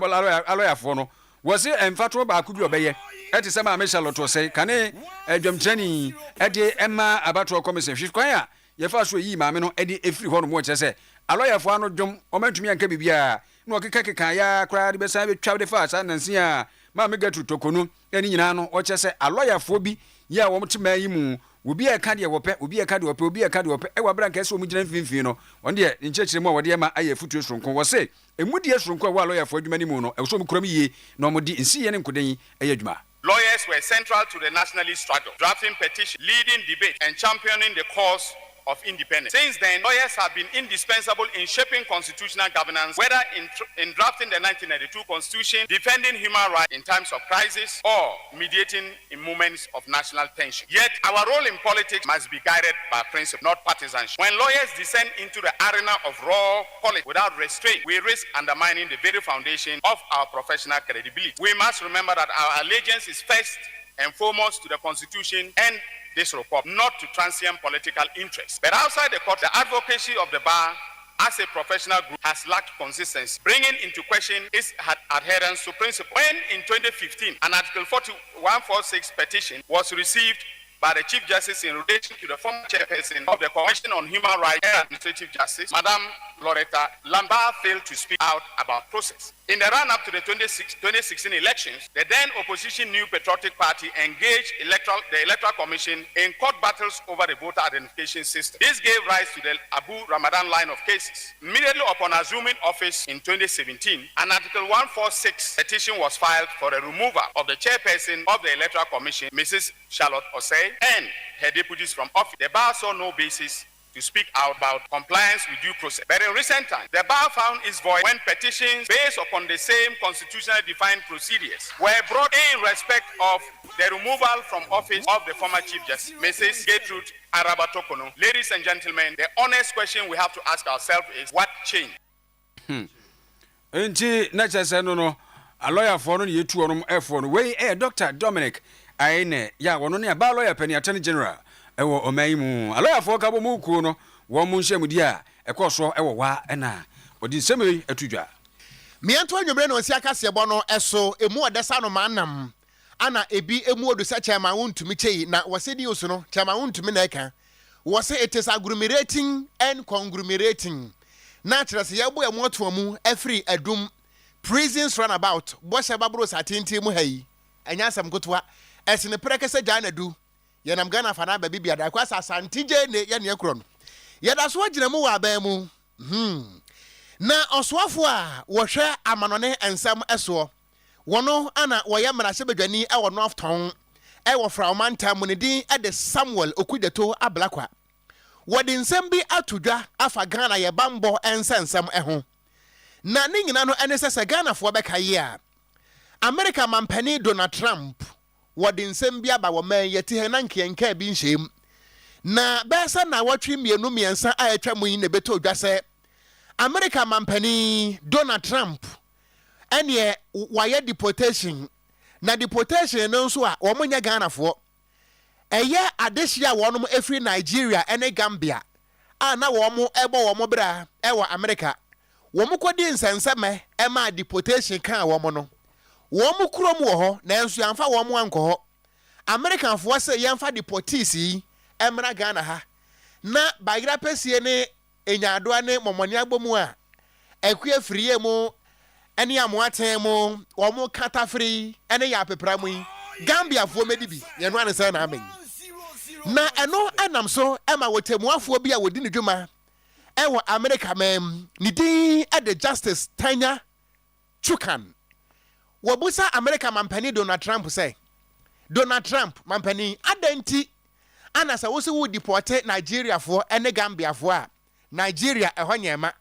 aloyafo no wose emfato ba akubi obeye eti se ma mesha loto se kane adwamtrani ede emma abato commission hwikwan a yefa so yi maame no ede efiri ho no mo che se aloyafo ano dwom omantumi anka bibia no keka ya kura de besa be twa de fa sa nansi a ma mega tutokonu eni nyina no o che se aloyafo bi ya wo mtema yi mu obi e ka de wope obi e ka de wope obi e ka de wope e wa bra nka se o mu gina mfimfin no won de nchechire mu a wode ma aye futu esronko wo se emudi esronko wa aloyafo adwuma ni mu no e so mu kuram yie na mo di nsiye ne nkodan aye adwuma. Lawyers were central to the nationalist struggle, drafting petitions, leading debate, and championing the cause of independence. Since then, lawyers have been indispensable in shaping constitutional governance, whether in drafting the 1992 Constitution, defending human rights in times of crisis, or mediating in moments of national tension. Yet, our role in politics must be guided by principle, not partisanship. When lawyers descend into the arena of raw politics without restraint, we risk undermining the very foundation of our professional credibility. We must remember that our allegiance is first and foremost to the Constitution and this report, not to transient political interests. But outside the court, the advocacy of the bar as a professional group has lacked consistency, bringing into question its adherence to principle. When in 2015, an Article 146 petition was received by the Chief Justice in relation to the former chairperson of the Commission on Human Rights and Administrative Justice, Madam Loretta Lambert, failed to speak out about process. In the run-up to the 2016 elections, the then opposition New Patriotic Party engaged the Electoral Commission in court battles over the voter identification system. This gave rise to the Abu Ramadan line of cases. Immediately upon assuming office in 2017, an Article 146 petition was filed for the removal of the chairperson of the Electoral Commission, Mrs. Charlotte Osei, and her deputies from office. The bar saw no basis to speak out about compliance with due process. But in recent times, the bar found its voice when petitions based upon the same constitutionally defined procedures were brought in respect of the removal from office of the former Chief Justice, Mrs. Gertrude Arabatokono. Ladies and gentlemen, the honest question we have to ask ourselves is, what changed? Nti na chese no a lawyer for no yetu onom efo no we Dr. Dominic Aine ya wono ne ba lawyer pani attorney general ewo omaimu a lawyer for ka bo mu ku no wo mu nhwemudi a ekoso ewo wa na odi nsemi atudwa miento anwumre no osia kase bo no eso emu odesa no manam ana ebi emu odusa chairman wontumi chei na wasedi usu no chairman wontumi na eka wose it is agglomerating and conglomerating na kyerese yabo emu otomu every adum prisons runabout bosha babro satenti mu hayi anya asam kotwa esene prekese jana du yenam Ghana fana ba bibia da kwasa santije ne ye ne ekro no yeda so agina mu wa ba mu na oswafo a wo hwe amanone ensam eso wono ana woye mrahye badwani e wo north town e wo fra omanta mu ne din e de Samuel Okudeto Ablakwa wodi nsem bi atudwa afa Ghana ye bambo ensensam ho na ne nyina no ene sese Ghana fo beka ye a America mampani Donald Trump wodi nsem bi aba wo man yeti he na nkenka bi nhiem na besa na watwe mienu miensa a etwa mu yi ne beto dwa se America mampani Donald Trump ene waye deportation na deportation no nso a wo munya Ghana fo eye adehia wo no efri Nigeria ene Gambia a na wo mu ebo wo mu bra e wo America wo mu kodi nsenseme e ma deportation kan wo mu no wo mu krom wo ho na enso yamfa wo mu anko ho American fo se yamfa deportees yi emra Ghana ha na bagira pesie ne enyadoa ne momoni agbomu a ekue friye mu ene amoaten mu wo mu katafri ene ya pepra mu yi Gambia fo medibi ye no anse na amen na eno anam so ema wotemuafo bi a wodi ne dwuma ewo America mem ni din e the Justice Tanya Chukan wabusa America mampani Donald Trump say Donald Trump mampani adenti anasa wo se wo deport Nigeria fo ene Gambia fo a Nigeria ehonyema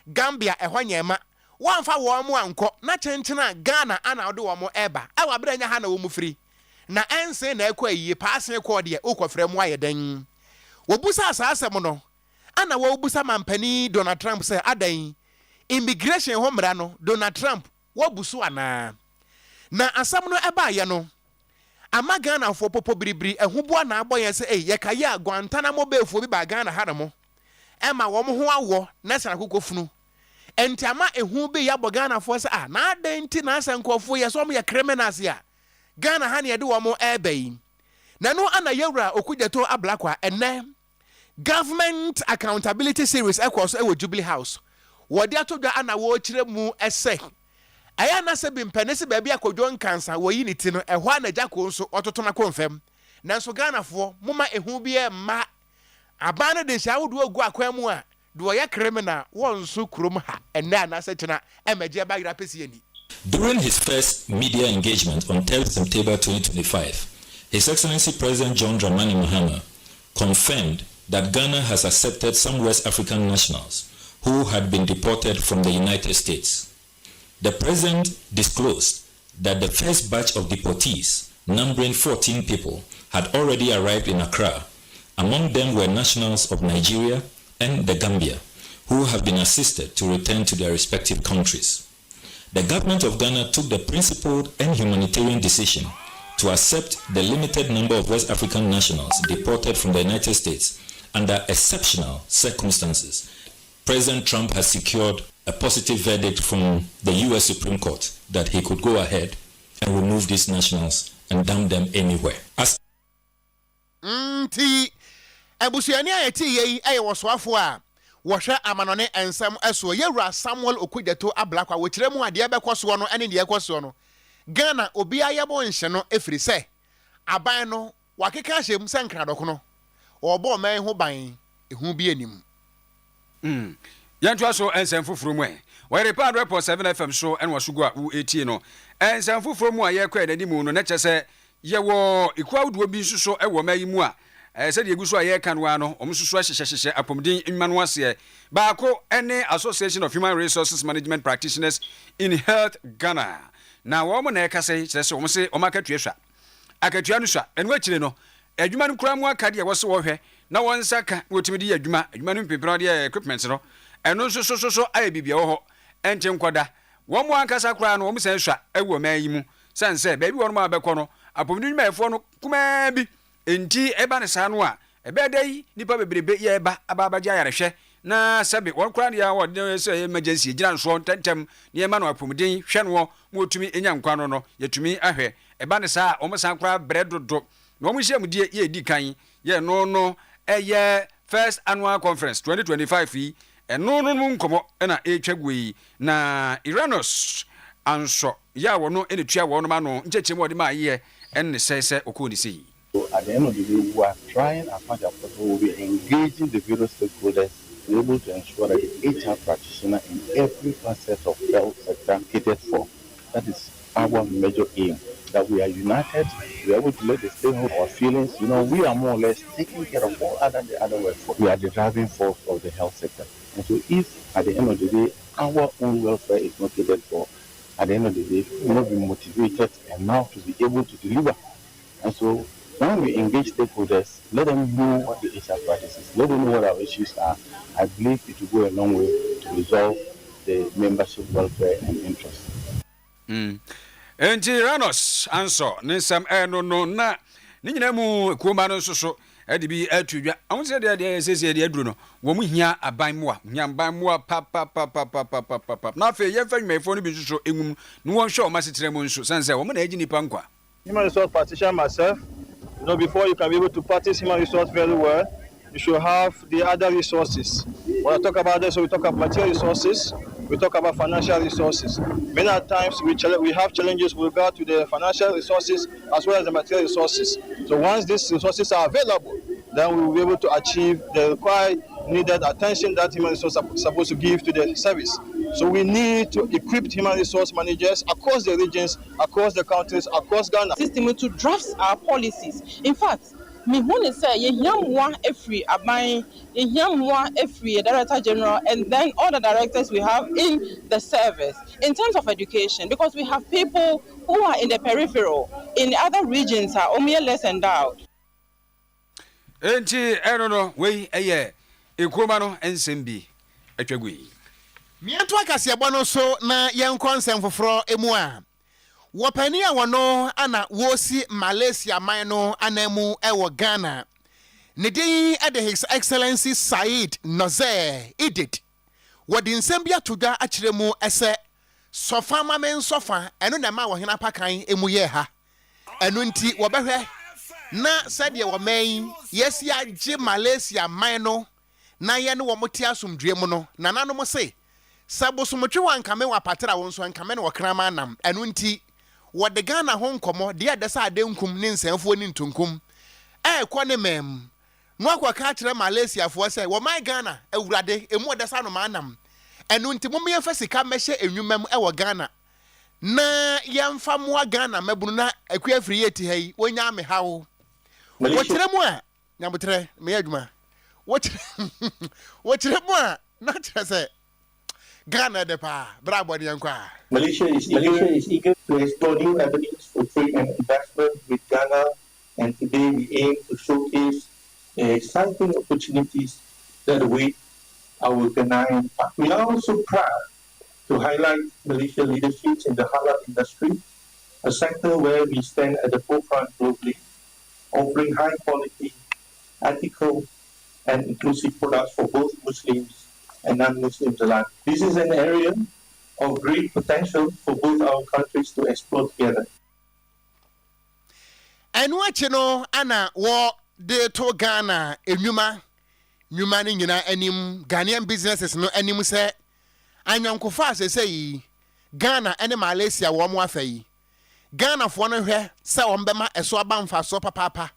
Gambia ehonyema wamfa wo mu anko na chenchena Ghana ana ode wo mu eba awa branya ha na wo mu free na ense na ekwa yiye paase ko de okofra mu ayeden wobusa asasem no ana wo busa mampani Donald Trump say adan immigration ho mra no Donald Trump wobusu ana na asam no eba ye no ama Ghana fo popo biribiri ehubo na aboye se ye kaye agwantana mo befo bi ba Ghana ha mo ema wo mo ho awo na sana kokofunu enti ama ehu bi ya bo Ghana fo se na adenti na asankofo ye so mo ye criminals ya Ghana ha ne de wo mo ebai na no ana yewura Okudeto Ablakwa enne government accountability series ekwo so e wo Jubilee House wodi atodwa ana wo kire mu ese aya na se bi mpenese ba bia kodwo nkansa wo yi ni ti no ehwa na jako nso ototo na konfam nanso Ghana fo moma ehu bi e ma abana de sha wodu ogu akwa mu a do ye criminal won so krom ha enne ana se kina emeje ba gira pesi ani. During his first media engagement on 10th September 2025, His Excellency President John Dramani Mahama confirmed that Ghana has accepted some West African nationals who had been deported from the United States. The President disclosed that the first batch of deportees, numbering 14 people, had already arrived in Accra. Among them were nationals of Nigeria and the Gambia, who have been assisted to return to their respective countries. The government of Ghana took the principled and humanitarian decision to accept the limited number of West African nationals deported from the United States under exceptional circumstances, President Trump has secured a positive verdict from the US Supreme Court that he could go ahead and remove these nationals and dump them anywhere. As Ebusuani ayeti yei waswafo a wohwe amanone ensam eso yewura Samuel Okudzeto ablakwa wokyeremu ade ebekwoso no ene de ekwoso no Ghana obi ayebo nhye no efiri se aban no wakeka ahyem se nkradoko no obo man ho ban ehu bi anim Yantua so ensem foforo mu Oyerepa 100.7 FM so en wasugo a u etie no ensem foforo mu a ye kwa nanimu no na kyese ye wo ikuawduo bi nsuso ewo mayi mu a said you go aye can one or Suswa Apomdin in Manuasia. Bako any Association of Human Resources Management Practitioners in Health Ghana. Now woman eka say almost say Omaka Triesha. Akatuanusha and what you know. A human cramwa cadia was so here. No one saka would be a human people equipment no. And also so I be oh and Quada. One more casa crown almost a ewo mayimu. San say baby one more becono. Apomdin me for kumabi. Enti eba ne sanu a ebeda yi nipa bebrebe ye eba ababaja yarehwe na sabe won kra ne ya wode so emergency gina nso tentem ne ema no apomden hwe no mo tumi enya nkwa no yetumi ahwe eba ne sa o msan kra bredodo no mo hye mudie ye di kan ye no eye first annual conference 2025 yi eno no nkomo na etwagwe na Iranos anso ya wono ene tua wono ma no nchechemu ode ma ye enne sese okoni sei. So at the end of the day, we are trying as much as possible. We are engaging the various stakeholders to be able to ensure that the HR practitioner in every facet of health sector catered for. That is our major aim. That we are united, we are able to let the stakeholders our feelings. You know, we are more or less taking care of all the other workforce. We are the driving force of the health sector. And so if at the end of the day, our own welfare is not catered for, at the end of the day, we will not be motivated enough to be able to deliver. And so when we engage stakeholders, let them know what the HR practices, let them know what our issues are. I believe it will go a long way to resolve the membership welfare and interest. Enti Ranos answer nisam no na ni nyina mu kuoma no so e de bi atudwa awon se de sese de aduro no wo mu hia aban mu a pa na fe ye fa nwefo no bi so engum no won hwe o masetere mu nso sanse wo mu na agi nipa nkwa. Human resource practitioner myself, you know, before you can be able to practice human resource very well, you should have the other resources. When I talk about this, so we talk about material resources, we talk about financial resources. Many times we have challenges with regard to the financial resources as well as the material resources. So once these resources are available, then we will be able to achieve the required needed attention that human resources are supposed to give to the service. So we need to equip human resource managers across the regions, across the countries, across Ghana. System to draft our policies. In fact, me want say ye yam every abai, ye yam every director general, and then all the directors we have in the service in terms of education, because we have people who are in the peripheral, in the other regions are only less endowed. Enti no we eye ekroma no ensembi atwagui. Mianto akase ebo no so na yenkonsem foforo emu a. Wopani a wono ana wosi Malaysia man no anamu ewo Ghana. Ne din ede His Excellency Said Noze Edit. Wodi nsem bia toda akiremu ese sofa mamen sofa eno na ma wo hena pakan emu ye ha. Eno nti wo behwe na sade wo man yes ya je Malaysia man no na ye ne wo mote asomdue mu no nanano mo se sabo somotwe wankame wa patera won so ankame ne wokrama nam eno nti wo de Ghana ho nkomo de adesa adenkum ne nsanfo ni ntunkum ko ne mem no akwa ka kire Malaysia fo se wo my Ghana awurade emu adesa no manam eno nti mo me sika mehye enwumam wo Ghana na yamfa mo Ghana mabunu na akua free yeti hai wonya me hawo wo kire mu a nyabotre me adwuma wo kire mu a na kire se Ghana de pa brabo de yankwa. Malaysia is eager to explore new avenues for trade and investment with Ghana, and today we aim to showcase the exciting opportunities that await our Ghanaian partners. We are also proud to highlight Malaysia's leadership in the halal industry, a sector where we stand at the forefront globally, offering high quality, ethical, and inclusive products for both Muslims and non-Muslims alike. This is an area of great potential for both our countries to explore together. And what you know, Anna, what they to Ghana, Nyuma ni nyina anim Ghanaian businesses no anim say anyanko fa say Ghana and Malaysia wo mo afai Ghana fo no hwe say wo mbema eso aba mfa so papa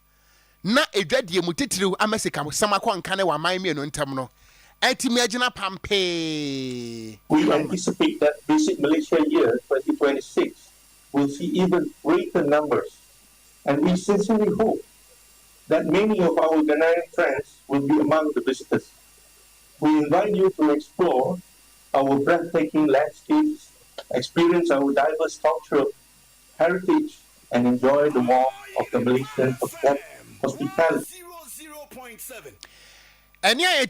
na edwadie mu titiriw amesika samako nka ne wa man me no ntam no atimi agina pampe. We anticipate that Visit Malaysia year 2026 will see even greater numbers, and we sincerely hope that many of our Ghanaian friends will be among the visitors. We invite you to explore our breathtaking landscapes, experience our diverse cultural heritage, and enjoy the warmth of the Malaysian hospitality. And yeah,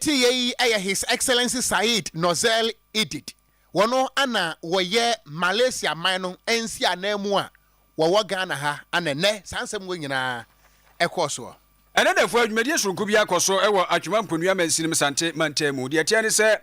His Excellency Said Nozel Edid. Wano ana woye Malaysia mano ensi anemua wo Ghana ha anene sansem wo nyina ekoso. Ene da fo adwumadi sonko bi akoso ewo atwuma mponua mansinim sante mantemu de tia ne se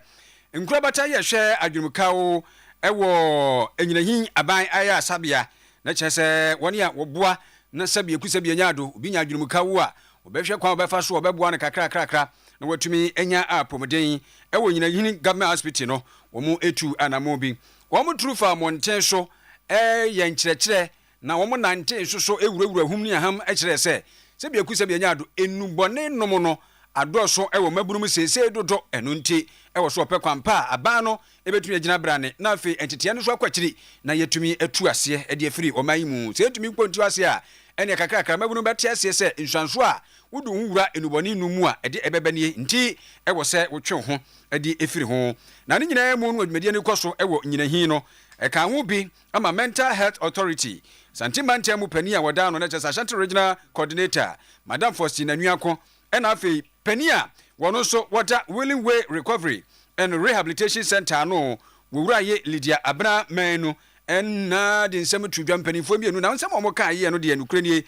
nkurabata ye hwe adwumkawo ewo enyinahin aban aya asabia na chese woni a woboa na sabia kusabia nyado obi nya adwumkawo a obehwe kwa obefa so obeboa ne kakra na watumi enya apomden ewo nyinahin government hospital no wo mu etu anamo bi wo mu trufa monten so ye nkyerɛkyerɛ na wo mu nante so ewurawura hum ni aham ekyerɛ se sebia kusabia nyado enubone nom no adoso ewo maburum sese dodo eno nti ewo so opekwanpa aban no ebetumi agina brane na afi entete no so akwakiri na yetumi atu ase e de afiri oman mu se yetumi kpontu ase a ene kakra maburum bete ase se nsanso a wudu nwura enubone numu a ede ebebanie nti ewo se wotwe ho ede efiri ho na ne nyina mu no adwumadi ne koso ewo nyinahin no eka ho bi ama mental health authority santimante mu pani a wada no na chesa Ashanti regional coordinator Madam Faustina Nuako ena afi pani a wono so wada Willing Way Recovery and Rehabilitation Center no wura ye Lydia Abra menu enna de nsem tudwa mpanifo bienu na nsem omo kan ye no de anukure nie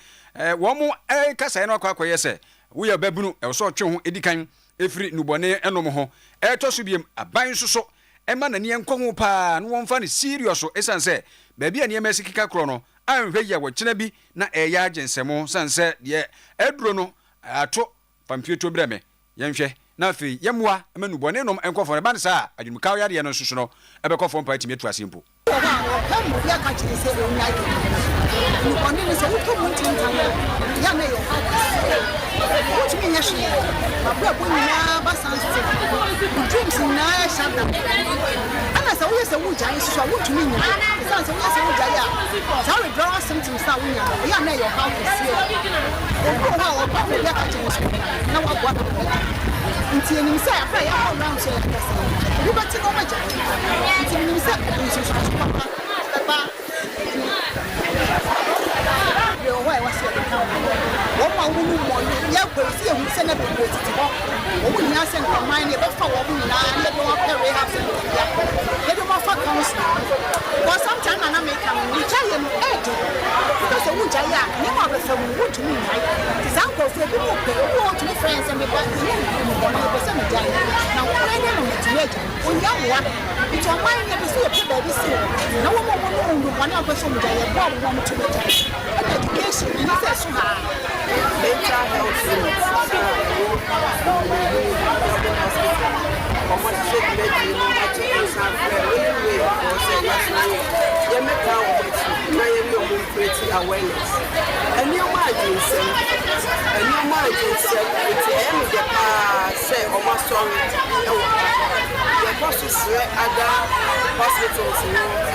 wo mo kasa no akwakoye se wo ya babunu e so otwe ho edikan efiri nubone enom ho to so biem aban so ema na ne enko ho pa no won fa ne serious esanse ba bia ne emesikika kro no anhwe ya wo kyena bi na eya agensemo sanse de eduro no ato pampieto breme yenhwe na afi yemwa ema nubone enom enkofo ne ban sa adwumkaw yade ye no soso no ebekofo mpa timi atu asempo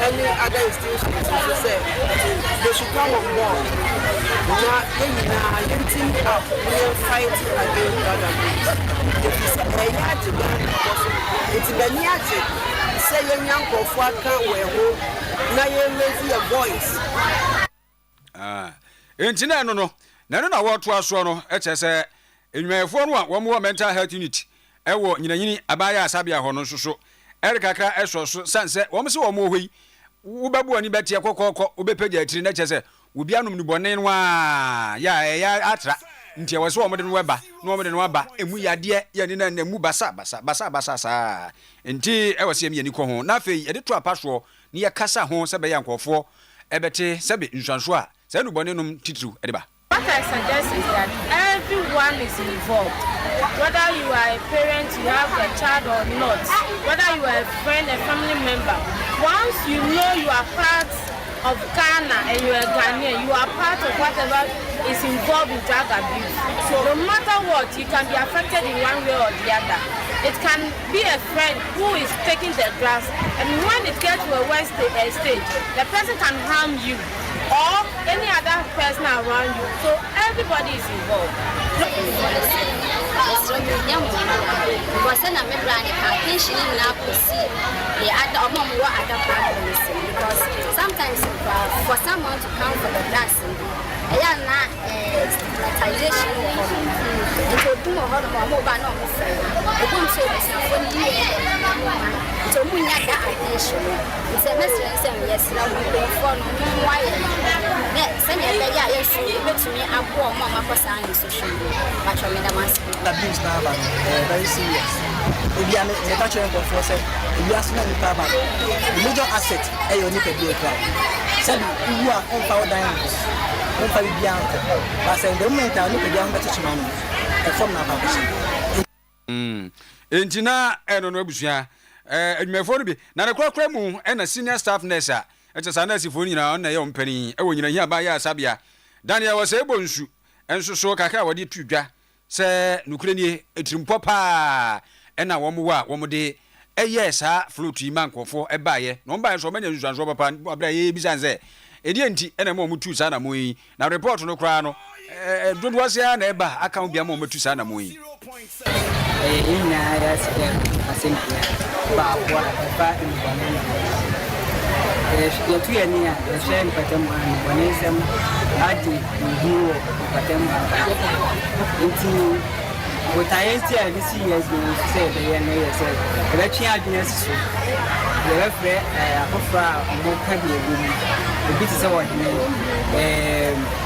Any other institutions to say they should come on board. Now, we are fighting against other things. If you say, it's the say young for home, now you raise your voice. Entina no na wo to aso no echese enwefo no a wo mo mental health unit ewo nyinanyini abaya asabia ho no soso erikakra eso so sanse wo mse wo mo hoi wo babu ani betie kokoko wo bepeja atiri na chese obi anum ni bone no a ya atra ntia wase wo mo de no weba no mo de no aba emu yade ye ne na mu basa saa enti e wase me yani ko ho na afei e de to apaso ne ye kasa ho se be yankofo ebete se be nswanso a se nu bone num titru e de ba. What I suggest is that everyone is involved. Whether you are a parent, you have a child or not, whether you are a friend, a family member, once you know you are part of Ghana and you are Ghanaian, you are part of whatever is involved in drug abuse. So no matter what, you can be affected in one way or the other. It can be a friend who is taking the drugs, and when it gets to a worse stage, the person can harm you or any other person around you. So everybody is involved. Because sometimes for someone to come for the drugs, stigmatization it will do more mobile no it won't say this so we need that attention. It's a message saying yes now we go for no why send it there yes to me I go mama for sign social but me the mask abuse now very serious if you are the catcher for say if you are small the major asset e you need to do it right said you are on power down on power down but say the moment I need to down better man from na position entina eno no abusua adwumefo no bi na nekrakra mu na senior staff nurse a etesa nurse fo nyina on na ye ompani e wonyina hi aba ya asabia Daniel was ebo nsu enso so kakra wode tudwa se nukrenie etirimpo pa na wo mo wa wo mo de yes ha float yi mankofo e baaye no baaye so manya nsuanso papa abra ye bisanze edi enti na mo mutu sa na mo yi na report no kra no dodo wase na eba aka bia mo mutu sa na mo yi ina ya sike asentia ba kwa ba ni ya tu ya ni ya shen patam an bonesem adi hiwo patam enti wotayenti a this years no say the year no say the chi adwene so the refre akofra mo ka bi egum obi ti say what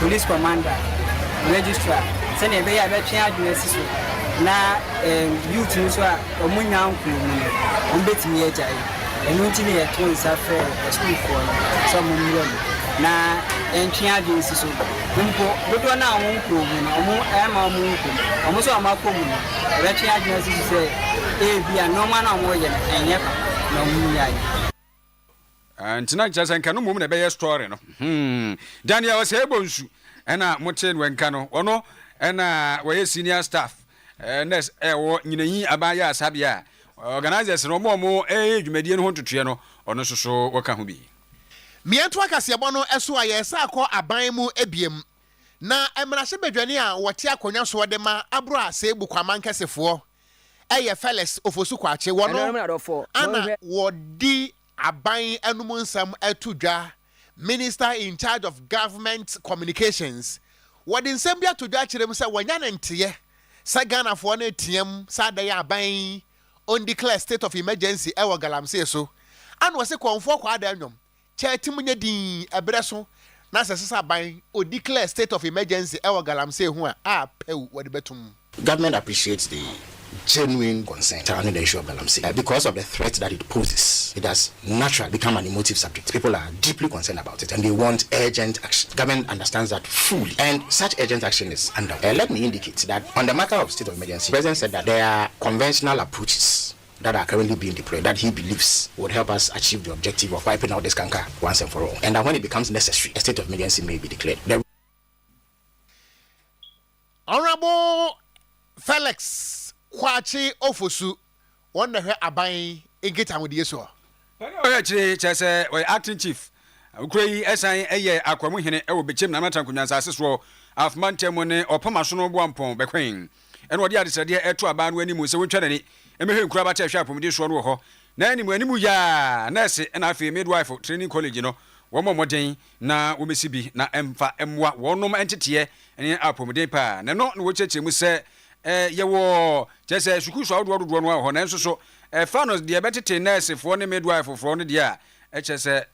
police commander registrar say na be ya be chi adwene so na youth nso a omunya nko mu ombetimi ejai enu ntini ye to nsafe school for some million na entwea de nsi so mpo dodo na wonko mu na omu ema mu nko omu so amako mu na entwea de nsi so e bia normal na omu ye enye pa na omu yai antina jasa nka no mum na be ye story no Daniel was ebo nsu ena moten wenka no ono ena we senior staff nurse wo nyinayi abaya asabia organizers no mo dwumadie no ho totoe no ono soso waka ho bi miento akasiebo no eso ayesa akọ aban mu ebiem na emrahye badwane a wote akonya so de ma abro asebu kwaman kasefo eye Felix Ofosu kwache wono ana wodi aban enum nsam atudwa minister in charge of government communications wodi nsam bia tudwa kirem se wanya ntie sa Ghana for na tiem sa da ya ban on declare state of emergency e wo galamsey so an wo se konfo kwa da nwom chatim nya din ebreso na sesa ban o declare state of emergency e wo galamsey hu a pew wo de betum. Government appreciates the genuine concern surrounding the issue of galamsey because of the threat that it poses. It has naturally become an emotive subject. People are deeply concerned about it and they want urgent action. Government understands that fully and such urgent action is underway. Let me indicate that on the matter of state of emergency, the President said that there are conventional approaches that are currently being deployed that he believes would help us achieve the objective of wiping out this canker once and for all. And that when it becomes necessary, a state of emergency may be declared. Honorable Felix Kwachi Ofosu, one of her abai egeta with yeso. Chese we acting chief. Ukrai esan eye akwamu hene e wo bechem na matan kunyansa aseso of mantemone opama so no boampon bekwen. En wodi adesede eto aba no animu se wontwanani emehe nkura ba cha hwa apomde so no ho. Na animu ya nurse na afi midwife training college no wo momoden na wo mesibi na emfa emwa wonom entete ene apomde pa na no wo chechemu se yewo chese sukusu awdodo no ho na enso so fanos de betete nurse fo ne midwife fo no de a chese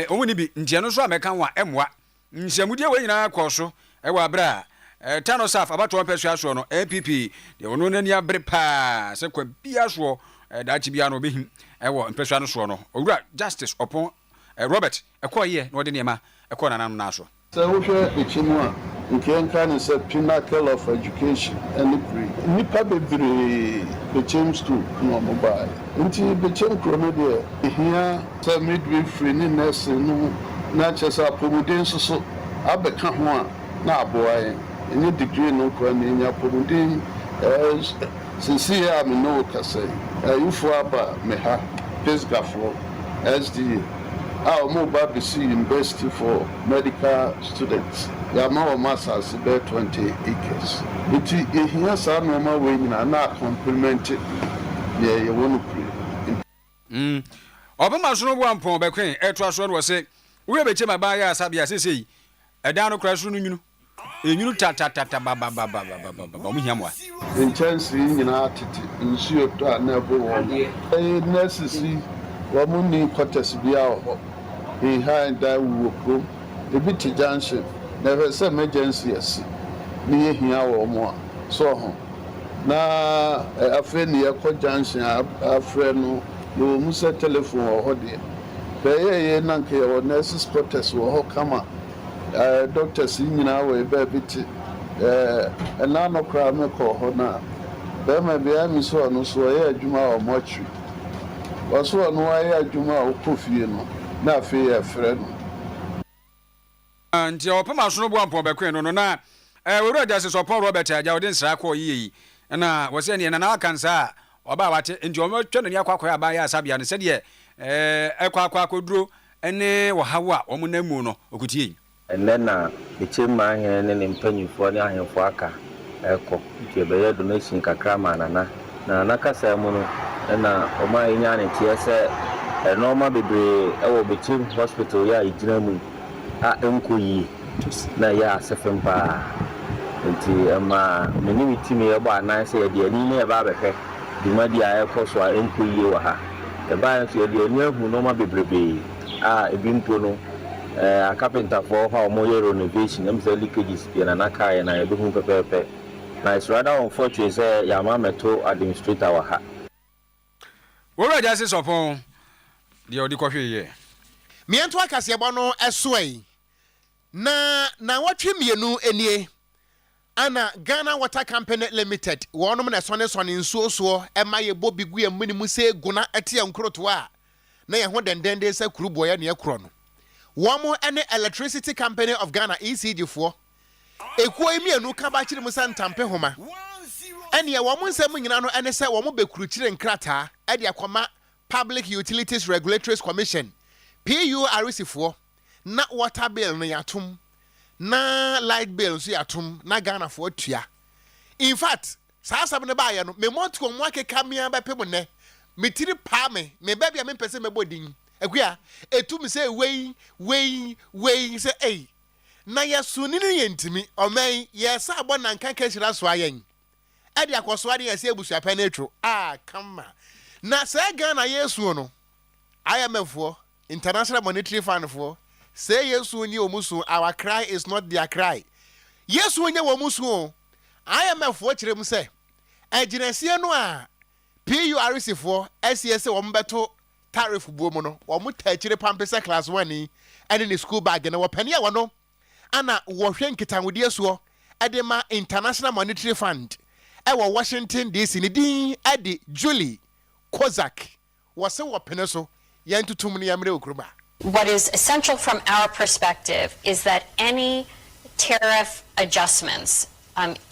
omuni bi ntie no so ameka wa emwa nhyamudie we nyina akọ so wa bra Tanosaf about 1 person no MPP de ono nani abre pa se kwa bia so da chi bia no be him wo mpesua no so no owura justice upon Robert ekoye no de niema ekọ nanam na so so wo hwe echimu a nkenka ne se pinnacle of education and pre nipa bebre bechem school no mobile nti bechem krono de ehia se midwifery ni nurse no na chesa pomuden so abeka ho a na aboaye any degree no kwa nya pomuden since ya me no kase you for aba me ha pesgafo SD our mobile BC University for medical students. Yama masters about 20 acres. It is here some normal way na complemented. Yeah, you want to Obama so no one pon be kwen etwa so no say we be chema ba ya sabia sesei edan no kra so no nyunu enyunu ta ba mu hiamwa in chance nyina atete nsuo to anabo wo necessary wo mu ni quarters bia ho behind that wo the bit junction never say emergency yes ni hia wo mo so ho na afa ni ekọ junction afre no no mu se telephone ho de be ye nanke wo nurses quarters wo ho kama doctors nyina wo be bit na no kra me ko ho na be ma bia mi so no so ye adwuma o mochi wo so no aye adwuma o kofie no na afi ye frɛ no anti opama so no bo ampon be kwen no na we ro jase so pon Robert aja odin sra ko yi na wo se ne na kansa oba wate nti o twa ni akwa aba ya asabia no se de ekwa akoduro ene wo hawa o mu namu no okutie ene na echema ahene ne mpanyufo ne ahemfo aka eko nti be ye donation kakra ma na nakasa mu no na o ma nya ne tie se normal bebre ewo Bechem hospital ya igina mu a enkoyi na ya asefempa nti ma meni mitimi e ba nan se de ani ne ba behwe dimadi a ekoso a enkoyi wa ha e ba so de ani ahu normal bebrebe a ebimpo no a carpenter for how mo ye renovation am say leakages bi na naka na e be hu pepepe na it's rather unfortunate say ya ma meto administrator wa ha wo ra jase sopon de odi kohwe ye miento akase ebo no esoe na watwe mienu enie ana Ghana Water Company Limited wonom na sone nsuosuo ema ye bobi gu amanimu se guna etia nkroto a na ye ho dendende se kuruboya ne ekro no womo ene Electricity Company of Ghana ECG fo ekuo mienu ka ba kire mu santampe homa ene ye womo nsem nyina no ene se womo bekuru kire nkrata e de akoma Public Utilities Regulatory Commission PURC fo na water bill no yatum na light bill so yatum na Ghana fo tua in fact saa sabe ne ba ye no me monto mo akeka mia ba pem ne metiri pa me ba bia me pese me bodin akua etum se wei se ei na yasuni ne yentimi omen yesa abo na nkan ka hira so ayen e de akoso ade yesa ebusu pa na etwo kama na se Ghana yesu no IMF International Monetary Fund for say yesu ni omusu our cry is not their cry yesu nya omusu IMF for kirem say aginese no a PURC for SES wo mbeto tariff buo mu no wo mu tachire pampesa class 1 ni ene ni school bag na wo pane ya wono ana wo hwe nkitanwode asuo edema International Monetary Fund e wo Washington DC ni din ade Julie Kozak wase wo pene so yantutum ni yamre okruba. What is essential from our perspective is that any tariff adjustments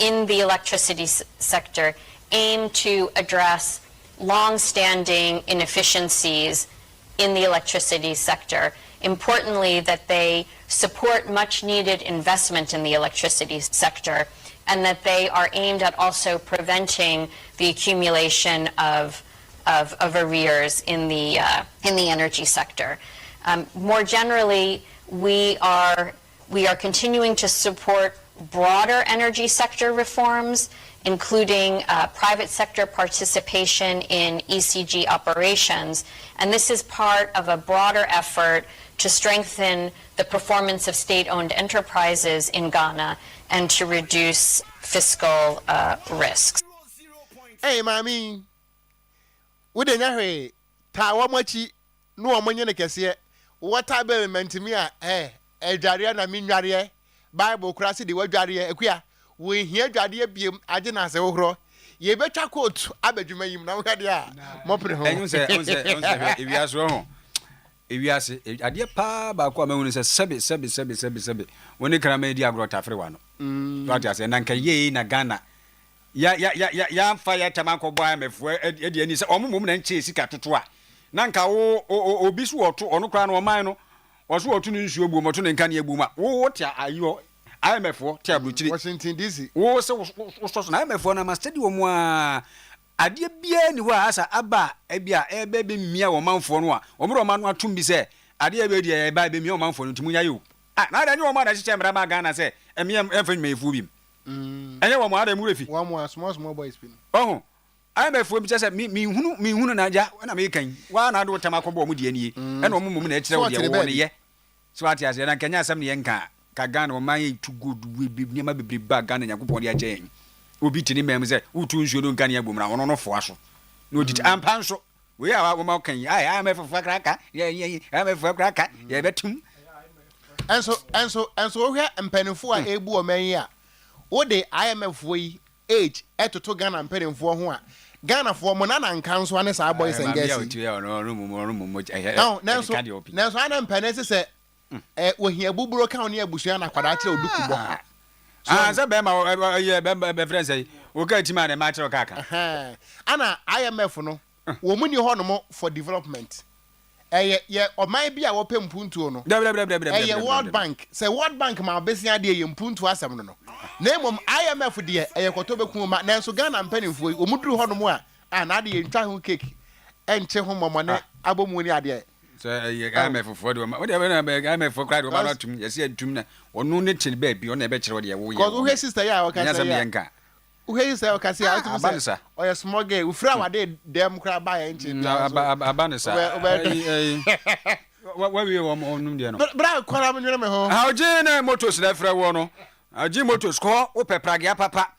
in the electricity sector aim to address long-standing inefficiencies in the electricity sector. Importantly, that they support much-needed investment in the electricity sector, and that they are aimed at also preventing the accumulation of arrears in the energy sector. More generally, we are continuing to support broader energy sector reforms, including private sector participation in ECG operations, and this is part of a broader effort to strengthen the performance of state-owned enterprises in Ghana and to reduce fiscal risks. Hey, Mammy, would you ta wachi no money kese what I be meant to me Jaria na minwarie Bible krasi de wadwarie akua we hia dwade abiem age na se wohro ye betwa coat abadwuma yim na wohade a mopre ho enyu se ewiaso ho ewiase ade pa ba kwa mahunu se sebe woni krama di agro tafre wa no what ya se na nka ye na Ghana ya mfa ya tamanko boy mefo edi ani se omomom na nche sika toto a na nka wo obi so oto ono kra na oman no waso oto ni nsuo bu moto ne nka ne egbu ma wo tia ayo IMF tia bruchiri Washington DC wo se wo na IMF na ma stadium a ade bia ni ho asa aba ebia ebe be mia wo manfo no a omro ma no atum bi se ade ebe di eba be mia wo manfo no timunya yo na ade ni wo ma na chiche mra ma Ghana se emia emfa ni mefu bi enye wo mo ada mu refi one more small boys pin oh IMF bi se mi hunu na ja na me kan wa na ade tama kobo mu die nie e na omum na ekire wo die wo ne ye so ati ase na kanya asem ne ye nka ka Ghana wo man too good we ni ma bebre ba Ghana yakopon dia chen obi tini mem se utu nsuo no nka ne agbomra wono no fo aso na oditi ampa nso we a wo ma kan ai IMF fa kraka ye IMF fa kraka ye betum enso wo hwe mpanifo a ebu o man yi a wo de IMF yi age etoto Ghana mpanifo ho a Ghana for mo na nka nso ane sa boys and girls no ana mpanese se wo hia buburo kan ne abusua na kwada kire oduku bo se be ma ye be friend say wo ka tima na ma kire kaka ana IMF no wo muni ho no mo for development ye oman bia wo pem puntuo no ye World Bank say World Bank ma besia de ye mpuntu asem no na emom IMF de ye koto beku ma na so Ghana mpanimfo o muduru ho no mo a na de ye ntwa ho cake enche ho momone abomu ni ade so ye IMF for de ma de na IMF for cry do ma tum ye se atum na onu ne chiri ba bi o na be kire wo de wo ye cause we sister ya o ka say we say o ka say abanisa o ye small girl we fra wa de dem kra ba ye nchi abanisa wa we wo onum de no bra kwara me nyere me ho ha oje na motos na fra wo no aji motos ko wo peprage papa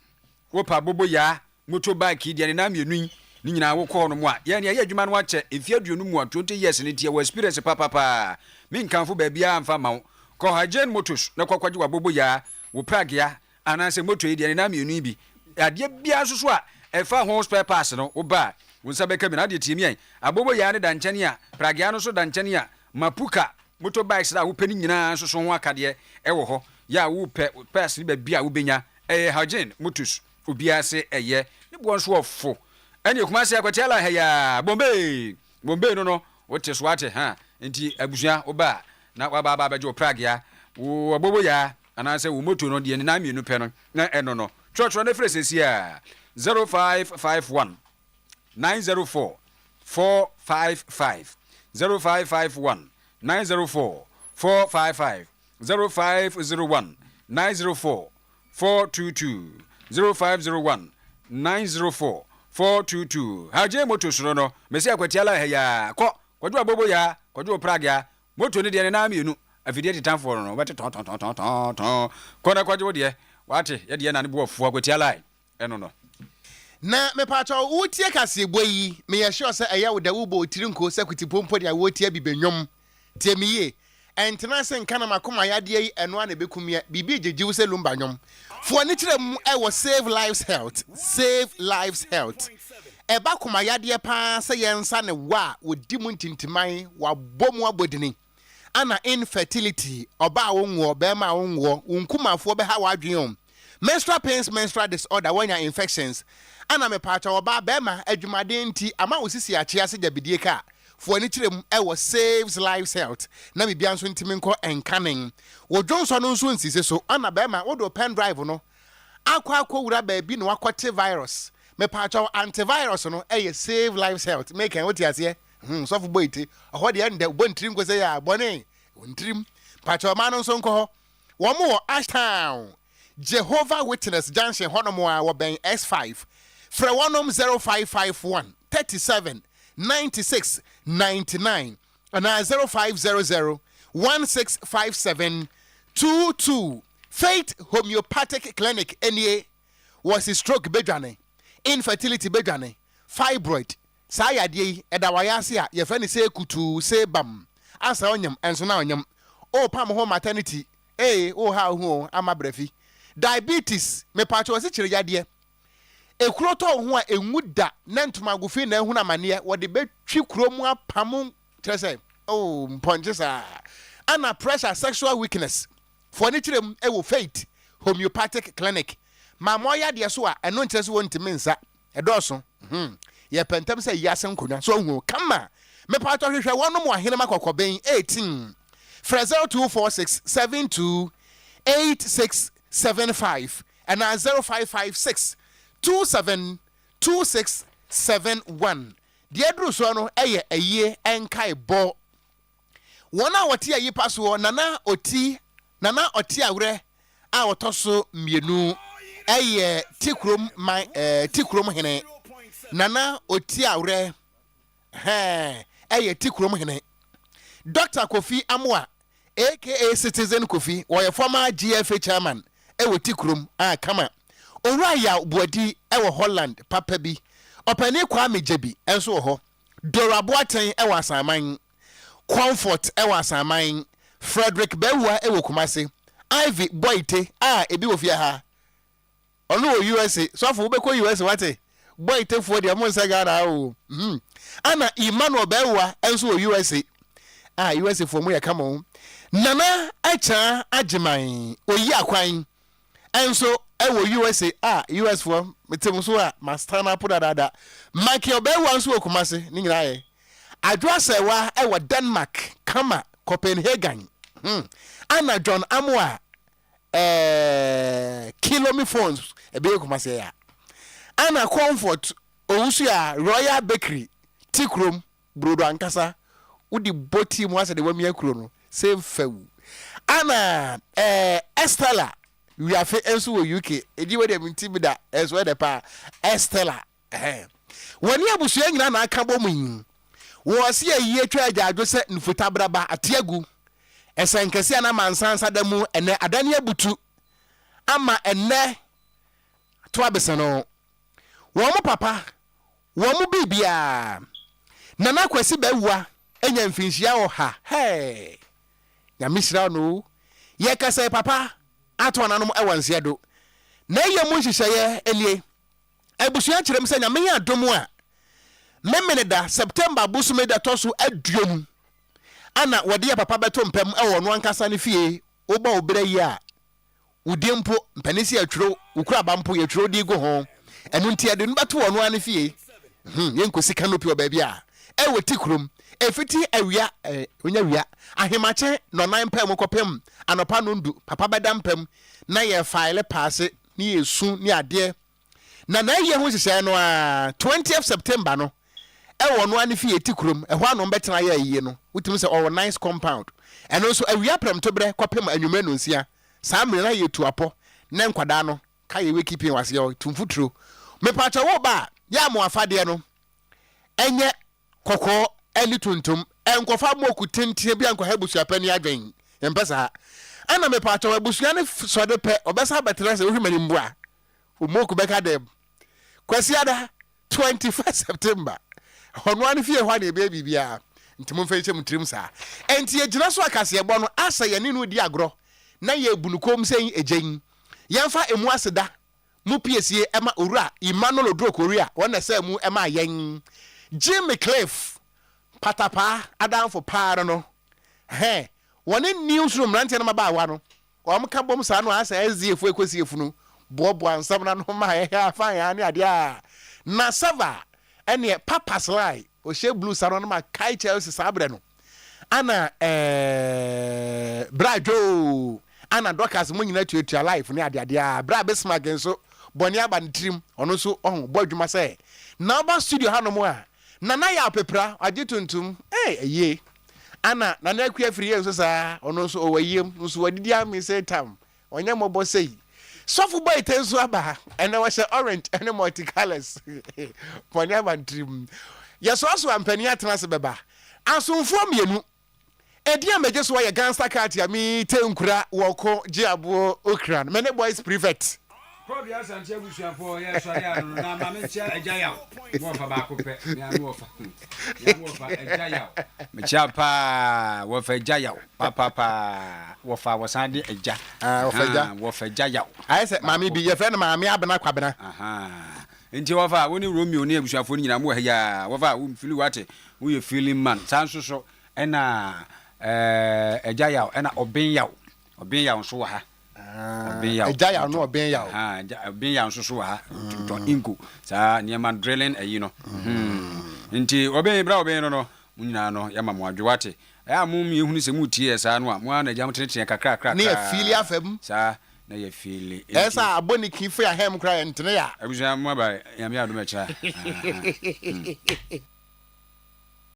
wo pa bobo ya motorbike de na mienu ni nyina wo ko no mo a ye ne ye adwuma no ache efi aduonu mu a 20 years ne tie wo experience papa mi nkanfo ba bia mfa ma wo ko hajen motos na kwakwaje wa bobo ya wo prage ya ananse moto yi de na mienu bi ade bia soso a efa ho spare parts no wo ba wo nsa beka bi na de tiemi an abobo ya ne da nkyene a prage ya no so da nkyene a mapuka motorbikes da wo pani nyina soso ho akade wo ho ya wo pe pass ba bia wo benya hajen motos obia se eye ne bo nso ofo ene kuma se akwati ala ya bombe no wote so ate ha enti abusua wo ba na wa ba bejo prage ya wo abobo ya ananse wo moto no de ne na mienu pe no na eno no church no phrase si a 0551 904 455 0551 904 455 0501 904 422 0501 904 422 haje moto suro no mesi akwati ala ya ko kwadu abobo ya kwadu prag ya moto ne de na mienu afidie titanfo no bete ton kona kwadu de wate ye de na ne bo afu akwati ala eno no na me pacho wutie kase boyi me ye sure say eya wo da wo bo tiri nko sakuti pompo dia wo tie bibenwom tie miye entena se nka na makoma yade yi eno ana bekumia bibi jejiw se lumba nwom fo ni kirem e wo save lives health e ba koma yade pa se yensa ne wa wo dimu ntintiman wa bomu abodini ana infertility oba wo nwo be ma wo nwo unkumafo be ha wa adwen menstrual pains menstrual disorder when your infections ana me pacha oba be ma adwumade nti ama osisi ache ase jabidie ka fo ani kirem e wo saves lives health na bibia nso ntimi nko enkanen wo Johnson nso nsise so ana be ma wo do pen drive no akwa wura ba bi no akote virus me pacha antivirus no e save lives health make en woti ase so fo boyti ho de ende bo ntrim ko se ya bone ntrim pacha ma no nso nko ho wo mo Ashtown Jehovah Witness Junction honomo a ben S5 fra 0551 37 96 99 and 0500 1657 22 Faith Homeopathic Clinic NA was a stroke bedwane, infertility bedwane, fibroid, sayadi edawayasia, your friend say kutu say bam, answer on yam, and so now yam, oh pam home maternity, oh how ho, ama brefi, diabetes, me patch was it yadia. A croto who a muda, nantuma gufi na huna mania, what the bed chikromwa pamum, say, oh, punches are, and pressure, sexual weakness. For nitrem ewo Faith Homeopathic Clinic. Mamoya dia so a eno nkyerese won timinsa. Edoso. Ye pentem say yasem konya. So hu kama. Me pa to hwehwe wono mo ahene makokoben 18. Frezel 246 72 8675 and 0556 27 2671. Die dru so no eye aye enkai bo. Wona wote ayi paso nana oti Nana Otiawre a otoso mienu eye tikrom hene Nana Otiawre eye tikrom hene Dr. Kofi Amwa aka Citizen Kofi or former GFA chairman ewe tikrom kama Oraya Buadi ewe Holland papa bi Opani Kwame Jebi enso ho Dora Boateng ewe asaman Comfort ewe asaman Frederick Bewa ewo Kumasi Ivy Boite ebi ofia ha ono USA so for be ko USA wate Boite for the amon sagara o ana Emmanuel Bewa enso USA USA for mu ya kama Nana acha ajiman oyi akwan enso ewo USA US for metem so a mastana podada Michael Bewa enso Kumasi ni nyina ye adwase wa ewo Denmark kama Copenhagen. Anna John Amwa Kilomi phones ebe kumase ya. Anna Comfort Ousia Royal Bakery Tikrom brodo ankasa udi boti mu ase de wami akuro no save few. Anna Estella we are enso wo UK edi we dem intibida as we de pa Estella wani abusu nyina na aka bom yin wo se ayi atwa agado se nfuta braba atiagu esenkesi ana mansansa da mu ene adane abutu ama ene to abesano wo mo papa wo mo bibia nana kwasi bawua enya mfinhia wo ha ya misra no ye kasa papa ato nanom ewanse do na ye mu hihye elie abusua kirem se nya me adomu a Memenda September busume da tosu aduom ana wode papa beto mpem ewo no ankasa ne fie oba obere yi a udempo mpanisi atwuro ukura bampo yatwuro di go ho enu ntia de no beto no ane fie yenkosi canopy obabi a ewo tikrom efiti awia onya wia ahemache no nan pem kopem anopa no ndu papa beda mpem na ye file pass ni yesu ni ade na ye ho hyehyɛ no a 20th September no ewo no ane fie tikrom ehwa no betena ya yiye no wutimi se owo nice compound eno so awia prem to bre kwapem anwuma no nsia saa mre na yetu apo na nkwada no ka ye we keeping wase yo tumfutro me pacha wo ba ya mo afade no enye kokko ani tuntum enkofa moku tentie bia nkwa habusu apani adwen yempesa ana me pacha wabusu ne so de pe obesa betra se wo hwemani mbua moku beka dem kwasiada 21st September ono ane fie hwa na be bibia ntimo mfa ichem trim sa enti egina so akase ebo no asa ye ne no di agro na ye bunukom sen ejen yemfa emu aseda mu piesie ema owura Emmanuel Odrokoria wona se mu ema yen Jimmy Cliff patapa adam for par no woni newsroom rante na maba wa no o mka bom sa no asa eziefu ekosiefu no bobo ansam na no ma ye afa ya ne ade a na sava ene papas lai o she blue saron ma kai Chelsea sabre no ana brajo ana dokas mo nyina tuatua life ne ade a bra besma genso boni aba ntrim ono so bo adwuma se na ba studio hanom a na ya pepra ade tuntum eye ana na akua free enso sa ono so owayem nso wadidi am say tam onye mobo sei sofu boy tenso aba ene wa she orange ene multicolors boni aba ntrim yeso aso ampani atena se beba asomfo mienu Edia me just why a gangster cat ya me tenkura woko jiabo okran. Many boys prefect. Probably as I'm saying, yes, I am. I'm a jail. More for back up. Machapa, Wafa Jayo, Papa, Wafa was Andy a ja, Wafa Jayo. I said, Mammy, be your friend, Mammy Abana Quabana. Aha. Into Wafa, when you room you near Bushafuni, I'm where ya, Wafa, whom feel what we are feeling man. Sounds so, and a Jayo, and a obey yaw so ha. Jaya no ben yaw. Ben yaw so ha. To inku. Sa niam drilling you know. Nti obey bra obey no nyina no ya mamwa dwate. Ya mum ye hunu se mutie sa no a mo na jam tete kakra. Na ye fili afam. Sa na ye fili. Esa aboni ki fu ya hem kra ntene ya. Abuja mo ba ya me adoma cha.